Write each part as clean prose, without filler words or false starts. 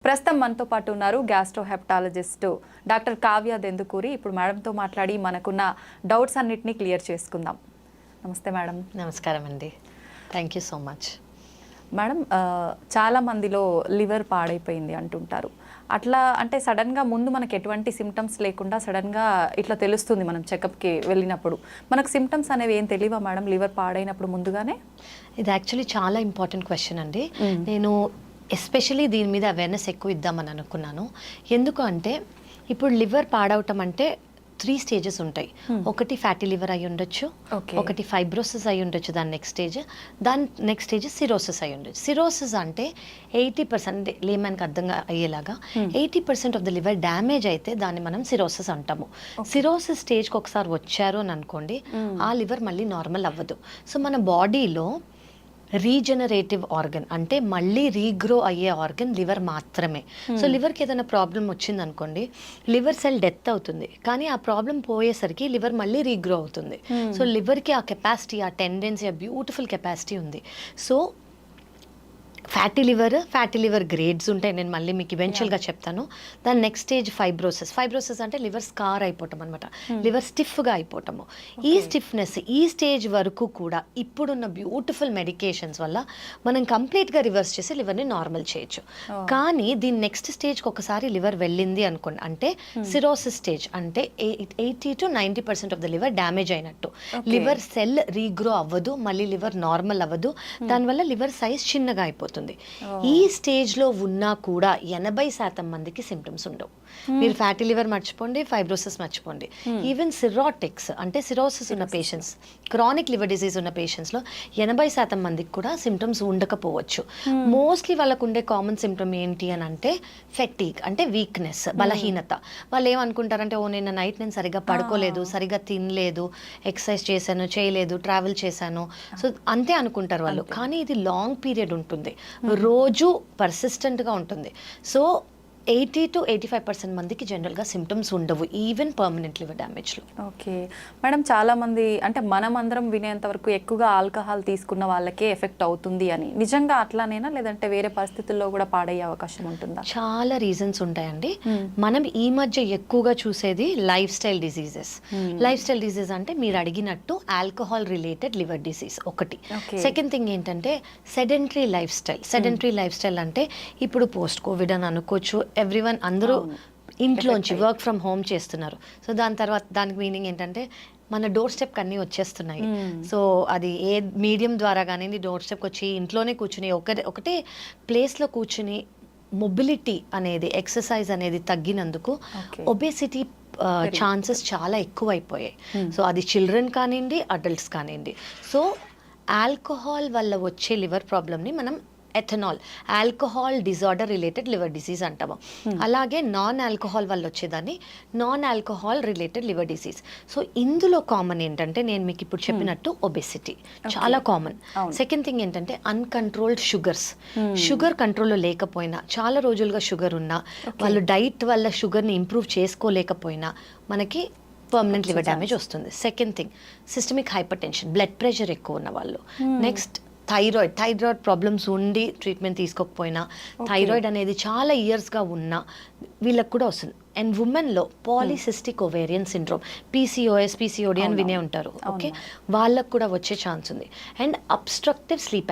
ప్రస్తుతం మనతో పాటు ఉన్నారు gastro hepatologist doctor Kavya Dendukuri. ఇప్పుడు మేడంతో మాట్లాడి మనకున్న డౌట్స్ అన్నిటినీ క్లియర్ చేసుకుందాం. నమస్తే మేడం. నమస్కారం అండి. Thank you so much. Madam, చాలా మందిలో లివర్ పాడైపోయింది అంటుంటారు. అట్లా అంటే సడన్గా ముందు మనకు ఎటువంటి సిమ్టమ్స్ లేకుండా సడన్గా ఇట్లా తెలుస్తుంది మనం చెకప్కి వెళ్ళినప్పుడు. మనకు సిమ్టమ్స్ అనేవి ఏం తెలియవా మేడం లివర్ పాడైనప్పుడు ముందుగానే? ఇది యాక్చువల్లీ చాలా ఇంపార్టెంట్ క్వశ్చన్ అండి. నేను ఎస్పెషలీ దీని మీద అవేర్నెస్ ఎక్కువ ఇద్దామని అనుకున్నాను. ఎందుకు అంటే ఇప్పుడు లివర్ పాడవటం అంటే 3 స్టేజెస్ ఉంటాయి. ఒకటి ఫ్యాటీ లివర్ అయి ఉండొచ్చు, ఒకటి ఫైబ్రోసిస్ అయి ఉండొచ్చు, దాని నెక్స్ట్ స్టేజ్ సిరోసిస్ అయి ఉండొచ్చు. సిరోసిస్ అంటే 80% లేమన్కి అర్థంగా అయ్యేలాగా 80% ఆఫ్ ద లివర్ డ్యామేజ్ అయితే దాన్ని మనం సిరోసిస్ అంటాము. సిరోసిస్ స్టేజ్కి ఒకసారి వచ్చారు అని అనుకోండి, ఆ లివర్ మళ్ళీ నార్మల్ అవ్వదు. సో మన బాడీలో రీజనరేటివ్ ఆర్గన్ అంటే మళ్ళీ రీగ్రో అయ్యే ఆర్గన్ లివర్ మాత్రమే. సో లివర్కి ఏదైనా ప్రాబ్లం వచ్చింది అనుకోండి, లివర్ సెల్ డెత్ అవుతుంది, కానీ ఆ ప్రాబ్లం పోయేసరికి లివర్ మళ్ళీ రీగ్రో అవుతుంది. సో లివర్కి ఆ కెపాసిటీ, ఆ టెండెన్సీ, ఆ బ్యూటిఫుల్ కెపాసిటీ ఉంది. సో ఫ్యాటీ లివర్ గ్రేడ్స్ ఉంటాయి, నేను మళ్ళీ మీకు ఈవెన్చువల్గా చెప్తాను. దాని నెక్స్ట్ స్టేజ్ ఫైబ్రోసిస్ అంటే లివర్ స్కార్ అయిపోవటం అనమాట, లివర్ స్టిఫ్గా అయిపోవటము. ఈ స్టిఫ్నెస్ ఈ స్టేజ్ వరకు కూడా ఇప్పుడున్న బ్యూటిఫుల్ మెడికేషన్స్ వల్ల మనం కంప్లీట్గా రివర్స్ చేసి లివర్ని నార్మల్ చేయొచ్చు. కానీ దీని నెక్స్ట్ స్టేజ్కి ఒకసారి లివర్ వెళ్ళింది అనుకోండి, అంటే సిరోసిస్ స్టేజ్ అంటే 80 to 90% of the liver damage అయినట్టు. లివర్ సెల్ రీగ్రో అవ్వదు, మళ్ళీ లివర్ నార్మల్ అవ్వదు, దానివల్ల లివర్ సైజ్ చిన్నగా అయిపోతుంది. ఈ స్టేజ్లో ఉన్నా కూడా 80% మందికి సిమ్టమ్స్ ఉండవు. మీరు ఫ్యాటీ లివర్ మర్చిపోండి, ఫైబ్రోసిస్ మర్చిపోండి, ఈవెన్ సిరాటిక్స్ అంటే సిరోసిస్ ఉన్న పేషెంట్స్, క్రానిక్ లివర్ డిసీజ్ ఉన్న పేషెంట్స్లో 80% మందికి కూడా సిమ్టమ్స్ ఉండకపోవచ్చు. మోస్ట్లీ వాళ్ళకు ఉండే కామన్ సిమ్టమ్ ఏంటి అని అంటే ఫెటీగ్ అంటే వీక్నెస్, బలహీనత. వాళ్ళు ఏమనుకుంటారంటే, ఓ నిన్న నైట్ నేను సరిగ్గా పడుకోలేదు, సరిగ్గా తినలేదు, ఎక్సర్సైజ్ చేశాను చేయలేదు, ట్రావెల్ చేశాను, సో అంతే అనుకుంటారు వాళ్ళు. కానీ ఇది లాంగ్ పీరియడ్ ఉంటుంది, రోజు పర్సిస్టెంట్గా ఉంటుంది. సో 80 to 85% మందికి జనరల్గా సిమ్టమ్స్ ఉండవు, ఈవెన్ పర్మనెంట్ లివర్ డ్యామేజ్లో. ఓకే మేడం, చాలామంది అంటే మనం అందరం వినేంత వరకు ఎక్కువగా ఆల్కహాల్ తీసుకున్న వాళ్ళకే ఎఫెక్ట్ అవుతుంది అని, నిజంగా అట్లానేనా లేదంటే వేరే పరిస్థితుల్లో కూడా పాడయ్యే అవకాశం ఉంటుందా? చాలా రీజన్స్ ఉంటాయండి. మనం ఈ మధ్య ఎక్కువగా చూసేది లైఫ్ స్టైల్ డిసీజెస్ అంటే మీరు అడిగినట్టు ఆల్కహాల్ రిలేటెడ్ లివర్ డిసీజ్ ఒకటి. సెకండ్ థింగ్ ఏంటంటే సెడెంటరీ లైఫ్ స్టైల్ అంటే ఇప్పుడు పోస్ట్ కోవిడ్ అని అనుకోవచ్చు, ఎవ్రీవన్ అందరూ ఇంట్లోంచి వర్క్ ఫ్రమ్ హోమ్ చేస్తున్నారు. సో దానికి మీనింగ్ ఏంటంటే మన డోర్ స్టెప్కి అన్నీ వచ్చేస్తున్నాయి. సో అది ఏ మీడియం ద్వారా కానీ డోర్ స్టెప్కి వచ్చి ఇంట్లోనే కూర్చుని ఒకటే ప్లేస్లో కూర్చుని మొబిలిటీ అనేది, ఎక్సర్సైజ్ అనేది తగ్గినందుకు ఒబేసిటీ ఛాన్సెస్ చాలా ఎక్కువైపోయాయి. సో అది చిల్డ్రన్ కానివ్వండి, అడల్ట్స్ కానివ్వండి. సో ఆల్కహాల్ వల్ల వచ్చే లివర్ ప్రాబ్లమ్ని మనం ethanol alcohol disorder related liver disease అంటాము. అలాగే నాన్ ఆల్కహాల్ వల్ల వచ్చేదాన్ని non alcohol related liver disease. So ఇందులో కామన్ ఏంటంటే నేను మీకు ఇప్పుడు చెప్పినట్టు ఒబెసిటీ చాలా కామన్. సెకండ్ థింగ్ ఏంటంటే అన్కంట్రోల్డ్ షుగర్ కంట్రోల్లో లేకపోయినా, చాలా రోజులుగా షుగర్ ఉన్నా, వాళ్ళు డైట్ వల్ల షుగర్ని ఇంప్రూవ్ చేసుకోలేకపోయినా మనకి పర్మనెంట్ లివర్ డ్యామేజ్ వస్తుంది. Second thing systemic hypertension, blood pressure ఎక్కువ ఉన్న వాళ్ళు. నెక్స్ట్ థైరాయిడ్ ప్రాబ్లమ్స్ ఉండి ట్రీట్మెంట్ తీసుకోకపోయినా, థైరాయిడ్ అనేది చాలా ఇయర్స్గా ఉన్నా వీళ్ళకి కూడా వస్తుంది. అండ్ ఉమెన్లో పాలిసిస్టిక్ ఓవేరియన్ సిండ్రోమ్, పీసీఓడి అని వినే ఉంటారు. ఓకే, వాళ్ళకు కూడా వచ్చే ఛాన్స్ ఉంది. అండ్ అబ్స్ట్రక్టివ్ స్లీప్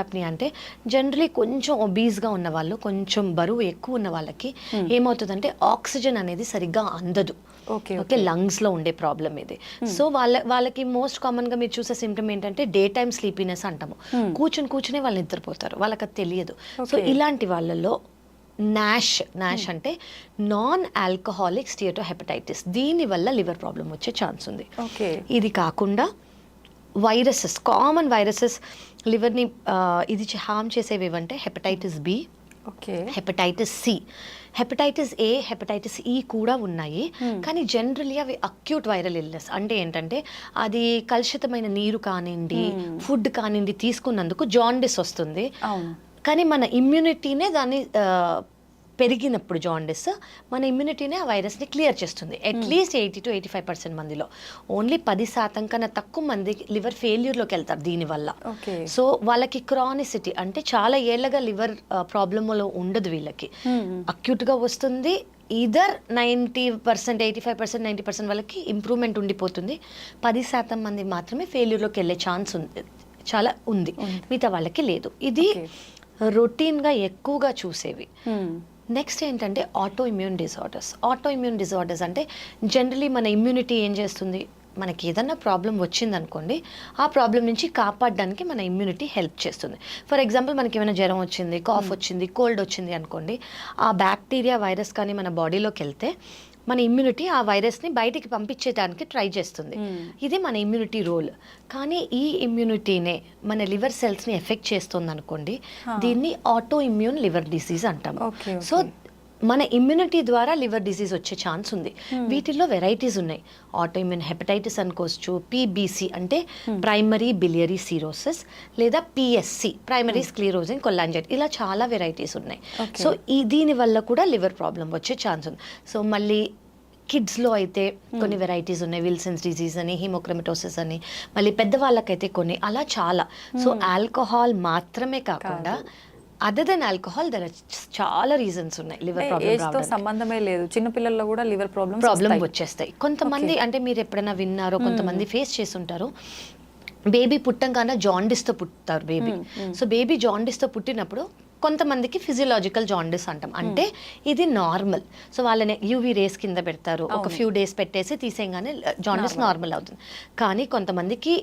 యాప్నియా అంటే జనరలీ కొంచెం ఒబీస్గా ఉన్న వాళ్ళు, కొంచెం బరువు ఎక్కువ ఉన్న వాళ్ళకి ఏమవుతుందంటే ఆక్సిజన్ అనేది సరిగ్గా అందదు. ఓకే, లంగ్స్లో ఉండే ప్రాబ్లం ఇది. సో వాళ్ళకి మోస్ట్ కామన్గా మీరు చూసే సిమ్టమ్ ఏంటంటే డే టైమ్ స్లీపీనెస్ అంటాము. కూర్చునే వాళ్ళు నిద్రపోతారు, వాళ్ళకి అది తెలియదు. సో ఇలాంటి వాళ్ళలో నాష్ అంటే నాన్ ఆల్కహాలిక్ స్టియటోహెపటైటిస్, దీనివల్ల లివర్ ప్రాబ్లం వచ్చే ఛాన్స్ ఉంది. ఇది కాకుండా కామన్ వైరసెస్ లివర్ని ఇది హార్మ్ చేసేవి ఏవంటే hepatitis B, hepatitis C, hepatitis A, hepatitis E కూడా ఉన్నాయి. కానీ జనరల్లీ అవి అక్యూట్ వైరల్ ఇల్నెస్. అంటే ఏంటంటే అది కలుషితమైన నీరు కానివ్వండి, ఫుడ్ కానివ్వండి తీసుకున్నందుకు జాండిస్ వస్తుంది. కానీ మన ఇమ్యూనిటీనే దాన్ని పెరిగినప్పుడు జాండిస్ మన ఇమ్యూనిటీనే ఆ వైరస్ని క్లియర్ చేస్తుంది. అట్లీస్ట్ 80 to 85% మందిలో. ఓన్లీ 10% కన్నా తక్కువ మంది లివర్ ఫెయిల్యూర్లోకి వెళ్తారు దీనివల్ల. సో వాళ్ళకి క్రానిసిటీ అంటే చాలా ఏళ్ళగా లివర్ ప్రాబ్లంలో ఉండదు వీళ్ళకి, అక్యూట్గా వస్తుంది. ఈదర్ 90%, 85%, 90% వాళ్ళకి ఇంప్రూవ్మెంట్ ఉండిపోతుంది. 10% మంది మాత్రమే ఫెయిల్యూర్లోకి వెళ్ళే ఛాన్స్ ఉంది, చాలా ఉంది, మిగతా వాళ్ళకి లేదు. ఇది రొటీన్గా ఎక్కువగా చూసేవి. నెక్స్ట్ ఏంటంటే auto immune disorders. Auto immune disorders అంటే జనరలీ మన ఇమ్యూనిటీ ఏం చేస్తుంది, మనకి ఏదన్నా ప్రాబ్లం వచ్చిందనుకోండి, ఆ ప్రాబ్లం నుంచి కాపాడడానికి మన ఇమ్యూనిటీ హెల్ప్ చేస్తుంది. ఫర్ ఎగ్జాంపుల్ మనకి ఏమైనా జ్వరం వచ్చింది, కాఫ్ వచ్చింది, కోల్డ్ వచ్చింది అనుకోండి, ఆ బ్యాక్టీరియా వైరస్ కానీ మన బాడీలోకి వెళ్తే మన ఇమ్యూనిటీ ఆ వైరస్ని బయటికి పంపించేదానికి ట్రై చేస్తుంది. ఇది మన ఇమ్యూనిటీ రోల్. కానీ ఈ ఇమ్యూనిటీనే మన లివర్ సెల్స్ని ఎఫెక్ట్ చేస్తుంది అనుకోండి, దీన్ని ఆటో ఇమ్యూన్ లివర్ డిసీజ్ అంటాము. సో మన ఇమ్యూనిటీ ద్వారా లివర్ డిసీజ్ వచ్చే ఛాన్స్ ఉంది. వీటిల్లో వెరైటీస్ ఉన్నాయి. ఆటో ఇమ్యూన్ హెపటైటిస్ అనుకోవచ్చు, పిబిసి అంటే ప్రైమరీ బిలియరీ సిరోసిస్, లేదా పిఎస్సి ప్రైమరీ స్క్లీరోజింగ్ కొలాంజైటిస్, ఇలా చాలా వెరైటీస్ ఉన్నాయి. సో దీని వల్ల కూడా లివర్ ప్రాబ్లం వచ్చే ఛాన్స్ ఉంది. సో మళ్ళీ కిడ్స్లో అయితే కొన్ని వెరైటీస్ ఉన్నాయి, విల్సన్స్ డిజీజ్ అని, హిమోక్రమటోసిస్ అని, మళ్ళీ పెద్దవాళ్ళకైతే కొన్ని, అలా చాలా. సో ఆల్కహాల్ మాత్రమే కాకుండా అదర్ దెన్ ఆల్కహాల్ దర్ చాలా రీజన్స్ ఉన్నాయి లివర్ ప్రాబ్లమ్ సంబంధమే లేదు. చిన్న పిల్లల్లో కూడా లివర్ ప్రాబ్లం వచ్చేస్తాయి. కొంతమంది అంటే మీరు ఎప్పుడైనా విన్నారో, కొంతమంది ఫేస్ చేసి ఉంటారు, బేబీ పుట్టంగానే జాండిస్తో పుట్టారు బేబీ. సో బేబీ జాండిస్తో పుట్టినప్పుడు కొంతమందికి ఫిజియలాజికల్ జాండిస్ అంటాం, అంటే ఇది నార్మల్. సో వాళ్ళని యూవీ రేస్ కింద పెడతారు, ఒక ఫ్యూ డేస్ పెట్టేసి తీసేయగానే జాండిస్ నార్మల్ అవుతుంది. కానీ కొంతమందికి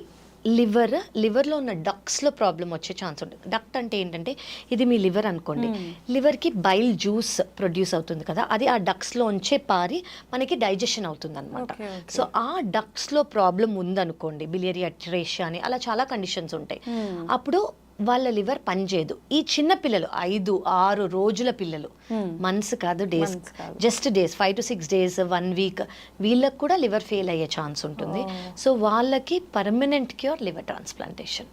లివర్లో ఉన్న డక్స్లో ప్రాబ్లం వచ్చే ఛాన్స్ ఉంటుంది. డక్ట్ అంటే ఏంటంటే ఇది మీ లివర్ అనుకోండి, లివర్కి బైల్ జ్యూస్ ప్రొడ్యూస్ అవుతుంది కదా, అది ఆ డక్స్లోంచే పారి మనకి డైజెషన్ అవుతుంది అనమాట. సో ఆ డక్స్లో ప్రాబ్లం ఉందనుకోండి, బిలియరీ అట్రేషియా అని, అలా చాలా కండిషన్స్ ఉంటాయి. అప్పుడు వాళ్ళ లివర్ పనిచేయదు. ఈ చిన్న పిల్లలు 5-6 రోజుల పిల్లలు, మంత్స్ కాదు, days, just days, 5 to 6 days, 1 week, వీళ్ళకి కూడా లివర్ ఫెయిల్ అయ్యే ఛాన్స్ ఉంటుంది. సో వాళ్ళకి permanent cure liver transplantation.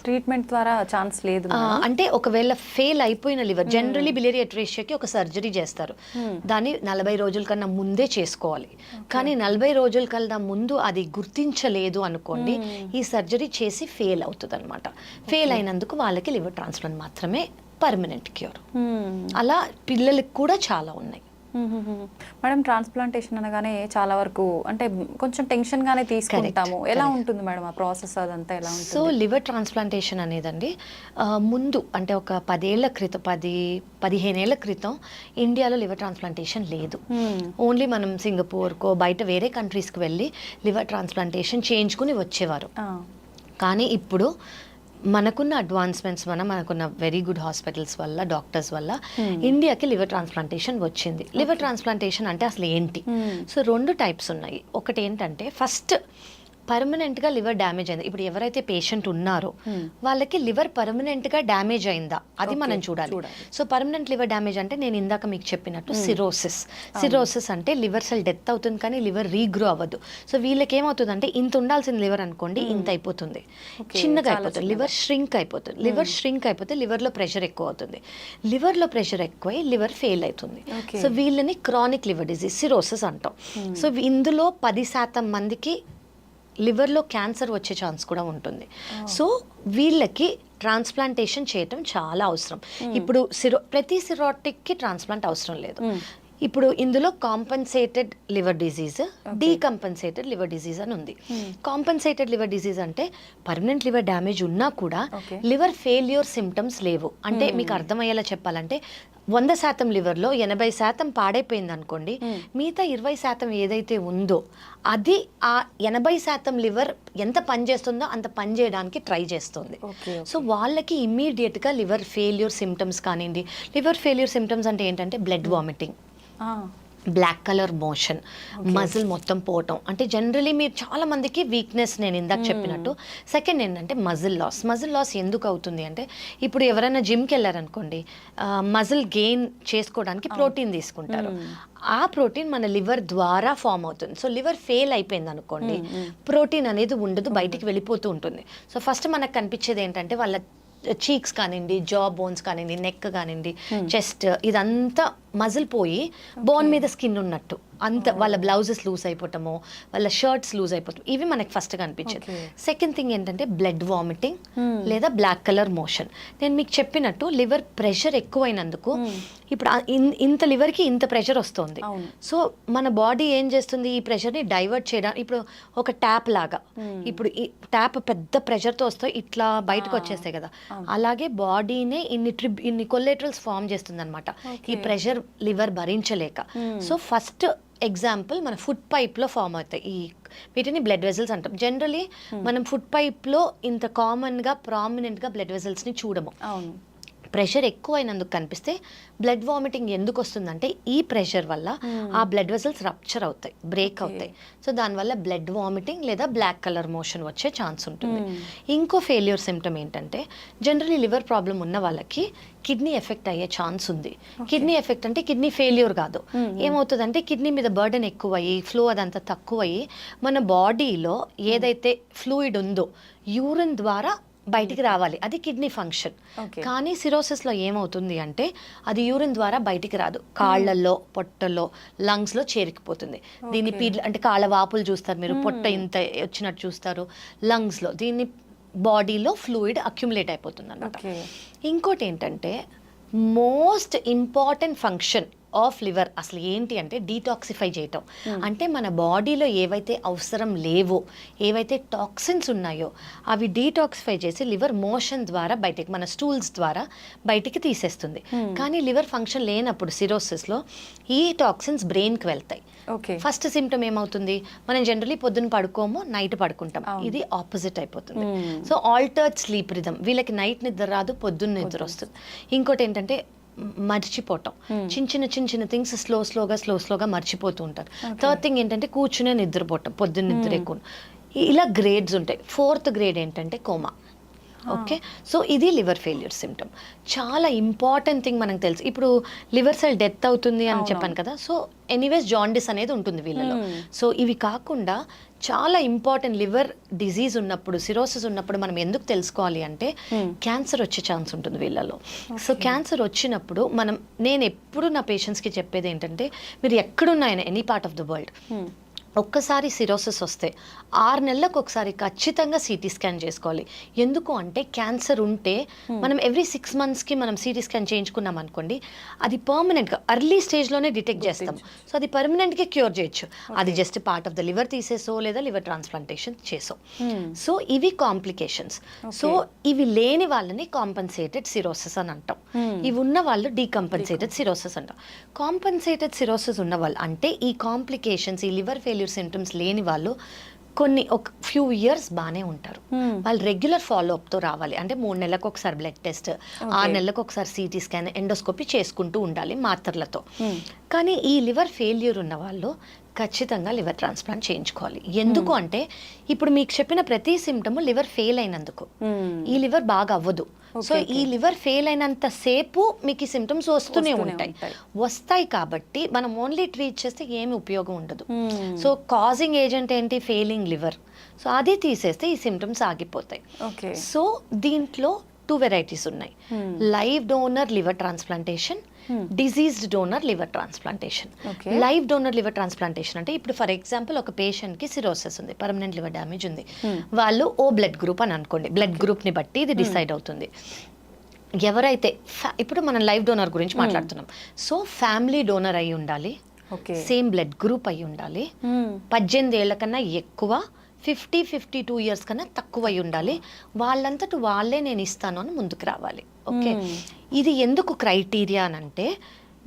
Treatment ద్వారా ఛాన్స్ లేదు అంటే ఒకవేళ ఫెయిల్ అయిపోయిన లివర్, జనరలీ బిలియరీ అట్రేషియాకి ఒక సర్జరీ చేస్తారు, దాన్ని 40 రోజుల కన్నా ముందే చేసుకోవాలి. కానీ 40 రోజుల కన్నా ముందు అది గుర్తించలేదు అనుకోండి, ఈ సర్జరీ చేసి ఫెయిల్ అవుతుంది అనమాట. ఫెయిల్ అయినందుకు వాళ్ళకి లివర్ ట్రాన్స్ప్లాంట్ మాత్రమే పర్మనెంట్ క్యూర్. అలా పిల్లలకి కూడా చాలా ఉన్నాయి. మేడం, ట్రాన్స్ప్లాంటేషన్ అనగానే చాలా వరకు అంటే కొంచెం టెన్షన్ గానే తీసుకుంటాము. ఎలా ఉంటుంది మేడం ఆ ప్రాసెస్, అదంతా ఎలా ఉంటుంది? సో లివర్ ట్రాన్స్ప్లాంటేషన్ అనేదండి ముందు అంటే ఒక 10 ఏళ్ల క్రితం, 15 ఏళ్ల క్రితం ఇండియాలో లివర్ ట్రాన్స్ప్లాంటేషన్ లేదు. ఓన్లీ మనం సింగపూర్కో బయట వేరే కంట్రీస్కి వెళ్ళి లివర్ ట్రాన్స్ప్లాంటేషన్ చేయించుకుని వచ్చేవారు. కానీ ఇప్పుడు మనకున్న అడ్వాన్స్మెంట్స్ వల్ల, మనకున్న వెరీ గుడ్ హాస్పిటల్స్ వల్ల, డాక్టర్స్ వల్ల ఇండియాకి లివర్ ట్రాన్స్ప్లాంటేషన్ వచ్చింది. లివర్ ట్రాన్స్ప్లాంటేషన్ అంటే అసలు ఏంటి? సో 2 టైప్స్ ఉన్నాయి. ఒకటి ఏంటంటే ఫస్ట్ పర్మనెంట్గా లివర్ డ్యామేజ్ అయింది. ఇప్పుడు ఎవరైతే పేషెంట్ ఉన్నారో వాళ్ళకి లివర్ పర్మనెంట్గా డ్యామేజ్ అయిందా, అది మనం చూడాలి. సో పర్మనెంట్ లివర్ డ్యామేజ్ అంటే నేను ఇందాక మీకు చెప్పినట్టు సిరోసిస్ అంటే లివర్ సెల్ డెత్ అవుతుంది కానీ లివర్ రీగ్రో అవ్వదు. సో వీళ్ళకి ఏమవుతుంది అంటే ఇంత ఉండాల్సిన లివర్ అనుకోండి, ఇంత అయిపోతుంది, చిన్నగా అయిపోతుంది, లివర్ ష్రింక్ అయిపోతుంది. లివర్ ష్రింక్ అయిపోతే లివర్లో ప్రెషర్ ఎక్కువ అవుతుంది, లివర్లో ప్రెషర్ ఎక్కువై లివర్ ఫెయిల్ అవుతుంది. సో వీళ్ళని క్రానిక్ లివర్ డిజీజ్ సిరోసిస్ అంటాం. సో ఇందులో 10% మందికి లివర్లో క్యాన్సర్ వచ్చే ఛాన్స్ కూడా ఉంటుంది. సో వీళ్ళకి ట్రాన్స్ప్లాంటేషన్ చేయటం చాలా అవసరం. ఇప్పుడు ప్రతి సిరోటిక్కి ట్రాన్స్ప్లాంట్ అవసరం లేదు. ఇప్పుడు ఇందులో compensated liver disease, decompensated liver disease అని ఉంది. కాంపన్సేటెడ్ లివర్ డిజీజ్ అంటే పర్మనెంట్ లివర్ డ్యామేజ్ ఉన్నా కూడా లివర్ ఫెయిల్యూర్ సిమ్టమ్స్ లేవు. అంటే మీకు అర్థమయ్యేలా చెప్పాలంటే 100% లివర్లో 80% పాడైపోయింది అనుకోండి, మిగతా 20% ఏదైతే ఉందో అది ఆ 80% లివర్ ఎంత పని చేస్తుందో అంత పని చేయడానికి ట్రై చేస్తుంది. సో వాళ్ళకి ఇమ్మీడియట్గా లివర్ ఫెయిల్యూర్ సిమ్టమ్స్ కానివ్వండి. లివర్ ఫెయిల్యూర్ సిమ్టమ్స్ అంటే ఏంటంటే blood vomiting, black colour motion, muscle మొత్తం పోవటం, అంటే జనరలీ మీరు చాలా మందికి వీక్నెస్ నేను ఇందాక చెప్పినట్టు. సెకండ్ ఏంటంటే మజిల్ లాస్ ఎందుకు అవుతుంది అంటే ఇప్పుడు ఎవరైనా జిమ్కి వెళ్ళారనుకోండి, మజిల్ గెయిన్ చేసుకోవడానికి ప్రోటీన్ తీసుకుంటారు, ఆ ప్రోటీన్ మన లివర్ ద్వారా ఫామ్ అవుతుంది. సో లివర్ ఫెయిల్ అయిపోయింది అనుకోండి, ప్రోటీన్ అనేది ఉండదు, బయటికి వెళ్ళిపోతూ ఉంటుంది. సో ఫస్ట్ మనకు కనిపించేది ఏంటంటే వాళ్ళ చీక్స్ కానివ్వండి, జా బోన్స్ కానివ్వండి, నెక్ కానివ్వండి, చెస్ట్, ఇదంతా మజిల్ పోయి బోన్ మీద స్కిన్ ఉన్నట్టు అంత వాళ్ళ బ్లౌజెస్ లూజ్ అయిపోవటము, వాళ్ళ షర్ట్స్ లూజ్ అయిపోవటం, ఇవి మనకి ఫస్ట్ కనిపించింది. సెకండ్ థింగ్ ఏంటంటే బ్లడ్ వామిటింగ్ లేదా బ్లాక్ కలర్ మోషన్. నేను మీకు చెప్పినట్టు లివర్ ప్రెషర్ ఎక్కువైనందుకు ఇప్పుడు ఇంత లివర్కి ఇంత ప్రెషర్ వస్తుంది. సో మన బాడీ ఏం చేస్తుంది, ఈ ప్రెషర్ని డైవర్ట్ చేయడానికి ఇప్పుడు ఒక ట్యాప్ లాగా, ఇప్పుడు ఈ ట్యాప్ పెద్ద ప్రెషర్తో వస్తే ఇట్లా బయటకు వచ్చేస్తాయి కదా, అలాగే బాడీనే ఇన్ని కొల్లెటరల్స్ ఫామ్ చేస్తుంది అనమాట ఈ ప్రెషర్ లివర్ భరించలేక. సో ఫస్ట్ ఎగ్జాంపుల్ మన ఫుడ్ పైప్లో ఫామ్ అవుతాయి వీటిని బ్లడ్ వెజల్స్ అంటాం. జనరలీ మనం ఫుడ్ పైప్లో ఇంత కామన్గా ప్రామినెంట్గా బ్లడ్ వెజల్స్ని చూడము. ప్రెషర్ ఎక్కువైనందుకు కనిపిస్తే బ్లడ్ వామిటింగ్ ఎందుకు వస్తుందంటే ఈ ప్రెషర్ వల్ల ఆ బ్లడ్ వెజల్స్ రప్చర్ అవుతాయి, బ్రేక్ అవుతాయి. సో దానివల్ల బ్లడ్ వామిటింగ్ లేదా బ్లాక్ కలర్ మోషన్ వచ్చే ఛాన్స్ ఉంటుంది. ఇంకో ఫెయిల్యూర్ సిమ్టమ్ ఏంటంటే జనరలీ లివర్ ప్రాబ్లం ఉన్న వాళ్ళకి కిడ్నీ ఎఫెక్ట్ అయ్యే ఛాన్స్ ఉంది. కిడ్నీ ఎఫెక్ట్ అంటే కిడ్నీ ఫెయిల్యూర్ కాదు, ఏమవుతుందంటే కిడ్నీ మీద బర్డెన్ ఎక్కువయ్యి ఫ్లో అదంతా తక్కువయ్యి మన బాడీలో ఏదైతే ఫ్లూయిడ్ ఉందో యూరిన్ ద్వారా బయటికి రావాలి, అది కిడ్నీ ఫంక్షన్. కానీ సిరోసిస్లో ఏమవుతుంది అంటే అది యూరిన్ ద్వారా బయటికి రాదు, కాళ్ళల్లో, పొట్టల్లో, లంగ్స్లో చేరికిపోతుంది. దీన్ని అంటే కాళ్ళ వాపులు చూస్తారు మీరు, పొట్ట ఇంత వచ్చినట్టు చూస్తారు లంగ్స్లో, దీన్ని బాడీలో ఫ్లూయిడ్ అక్యుములేట్ అయిపోతుంది అన్నమాట. ఇంకోటి ఏంటంటే most important function of liver అసలు ఏంటి అంటే డీటాక్సిఫై చేయటం. అంటే మన బాడీలో ఏవైతే అవసరం లేవో, ఏవైతే టాక్సిన్స్ ఉన్నాయో అవి డీటాక్సిఫై చేసి లివర్ మోషన్ ద్వారా బయటికి, మన స్టూల్స్ ద్వారా బయటికి తీసేస్తుంది. కానీ లివర్ ఫంక్షన్ లేనప్పుడు సిరోసిస్లో ఈ టాక్సిన్స్ బ్రెయిన్కి వెళ్తాయి. ఫస్ట్ సిమ్టమ్ ఏమవుతుంది, మనం జనరలీ పొద్దున్న పడుకోము, నైట్ పడుకుంటాం, ఇది ఆపోజిట్ అయిపోతుంది. సో ఆల్టర్డ్ స్లీప్ రిథమ్, వీళ్ళకి నైట్ నిద్ర రాదు, పొద్దున్న నిద్ర వస్తుంది. ఇంకోటి ఏంటంటే మర్చిపోవటం, చిన్న చిన్న థింగ్స్ స్లోగా మర్చిపోతూ ఉంటారు. థర్డ్ థింగ్ ఏంటంటే కూర్చునే నిద్రపోవటం, పొద్దున్న నిద్ర ఎక్కువ. ఇలా గ్రేడ్స్ ఉంటాయి. ఫోర్త్ గ్రేడ్ ఏంటంటే కోమా. ఓకే, సో ఇది లివర్ ఫెయిల్యూర్ సిమ్టమ్. చాలా ఇంపార్టెంట్ థింగ్ మనకు తెలుసు, ఇప్పుడు లివర్ సెల్ డెత్ అవుతుంది అని చెప్పాను కదా, సో ఎనీవేస్ జాండిస్ అనేది ఉంటుంది వీళ్ళలో. సో ఇవి కాకుండా చాలా ఇంపార్టెంట్ లివర్ డిజీజ్ ఉన్నప్పుడు, సిరోసిస్ ఉన్నప్పుడు మనం ఎందుకు తెలుసుకోవాలి అంటే క్యాన్సర్ వచ్చే ఛాన్స్ ఉంటుంది వీళ్ళలో. సో క్యాన్సర్ వచ్చినప్పుడు నేను ఎప్పుడు నా పేషెంట్స్కి చెప్పేది ఏంటంటే మీరు ఎక్కడున్నాయన any part of the world ఒక్కసారి సిరోసిస్ వస్తే 6 నెలలకు ఒకసారి ఖచ్చితంగా సిటీ స్కాన్ చేసుకోవాలి. ఎందుకు అంటే క్యాన్సర్ ఉంటే మనం ఎవ్రీ 6 మంత్స్కి మనం సిటీ స్కాన్ చేయించుకున్నాం అనుకోండి, అది పర్మనెంట్గా ఎర్లీ స్టేజ్లోనే డిటెక్ట్ చేస్తాం. సో అది పర్మనెంట్గా క్యూర్ చేయొచ్చు. అది just part of the liver తీసేసో లేదా లివర్ ట్రాన్స్ప్లాంటేషన్ చేసో. సో ఇవి కాంప్లికేషన్స్. సో ఇవి లేని వాళ్ళని కాంపన్సేటెడ్ సిరోసిస్ అని అంటాం, ఇవి ఉన్న వాళ్ళు డీకంపన్సేటెడ్ సిరోసిస్ అంటాం. కాంపన్సేటెడ్ సిరోసిస్ ఉన్న వాళ్ళు అంటే ఈ కాంప్లికేషన్స్, ఈ లివర్ ఫెయిల్యూర్ సిమ్టమ్స్ లేని వాళ్ళు ఒక ఫ్యూ ఇయర్స్ బాగానే ఉంటారు. వాళ్ళు రెగ్యులర్ ఫాలోఅప్తో రావాలి. అంటే 3 నెలలకు ఒకసారి బ్లడ్ టెస్ట్, 6 నెలలకు ఒకసారి సిటీ స్కాన్, ఎండోస్కోపీ చేసుకుంటూ ఉండాలి మాత్రలతో. కానీ ఈ లివర్ ఫెయిల్యూర్ ఉన్న వాళ్ళు ఖచ్చితంగా లివర్ ట్రాన్స్ప్లాంట్ చేయించుకోవాలి. ఎందుకు అంటే ఇప్పుడు మీకు చెప్పిన ప్రతి సిమ్టమ్ లివర్ ఫెయిల్ అయినందుకు, ఈ లివర్ బాగా అవ్వదు. సో ఈ లివర్ ఫెయిల్ అయినంత సేపు మీకు ఈ సిమ్టమ్స్ వస్తూనే వస్తాయి కాబట్టి మనం ఓన్లీ ట్రీట్ చేస్తే ఏమి ఉపయోగం ఉండదు. సో కాజింగ్ ఏజెంట్ ఏంటి, ఫెయిలింగ్ లివర్. సో అది తీసేస్తే ఈ సిమ్టమ్స్ ఆగిపోతాయి. సో దీంట్లో 2 వెరైటీస్ ఉన్నాయి, live donor liver transplantation, diseased donor liver transplantation. Live donor liver transplantation అంటే ఇప్పుడు ఫర్ ఎగ్జాంపుల్ ఒక పేషెంట్కి సిరోసిస్ ఉంది, పర్మనెంట్ లివర్ డ్యామేజ్ ఉంది, వాళ్ళు ఓ బ్లడ్ గ్రూప్ అని అనుకోండి, బ్లడ్ గ్రూప్ని బట్టి ఇది డిసైడ్ అవుతుంది. ఎవరైతే ఇప్పుడు మనం లైవ్ డోనర్ గురించి మాట్లాడుతున్నాం, సో ఫ్యామిలీ డోనర్ అయి ఉండాలి, సేమ్ బ్లడ్ గ్రూప్ అయి ఉండాలి, 18 ఏళ్ల కన్నా ఎక్కువ, 52 ఇయర్స్ కన్నా తక్కువ అయి ఉండాలి, వాళ్ళంతట వాళ్ళే నేను ఇస్తాను అని ముందుకు రావాలి. ఓకే, ఇది ఎందుకు క్రైటీరియా అని అంటే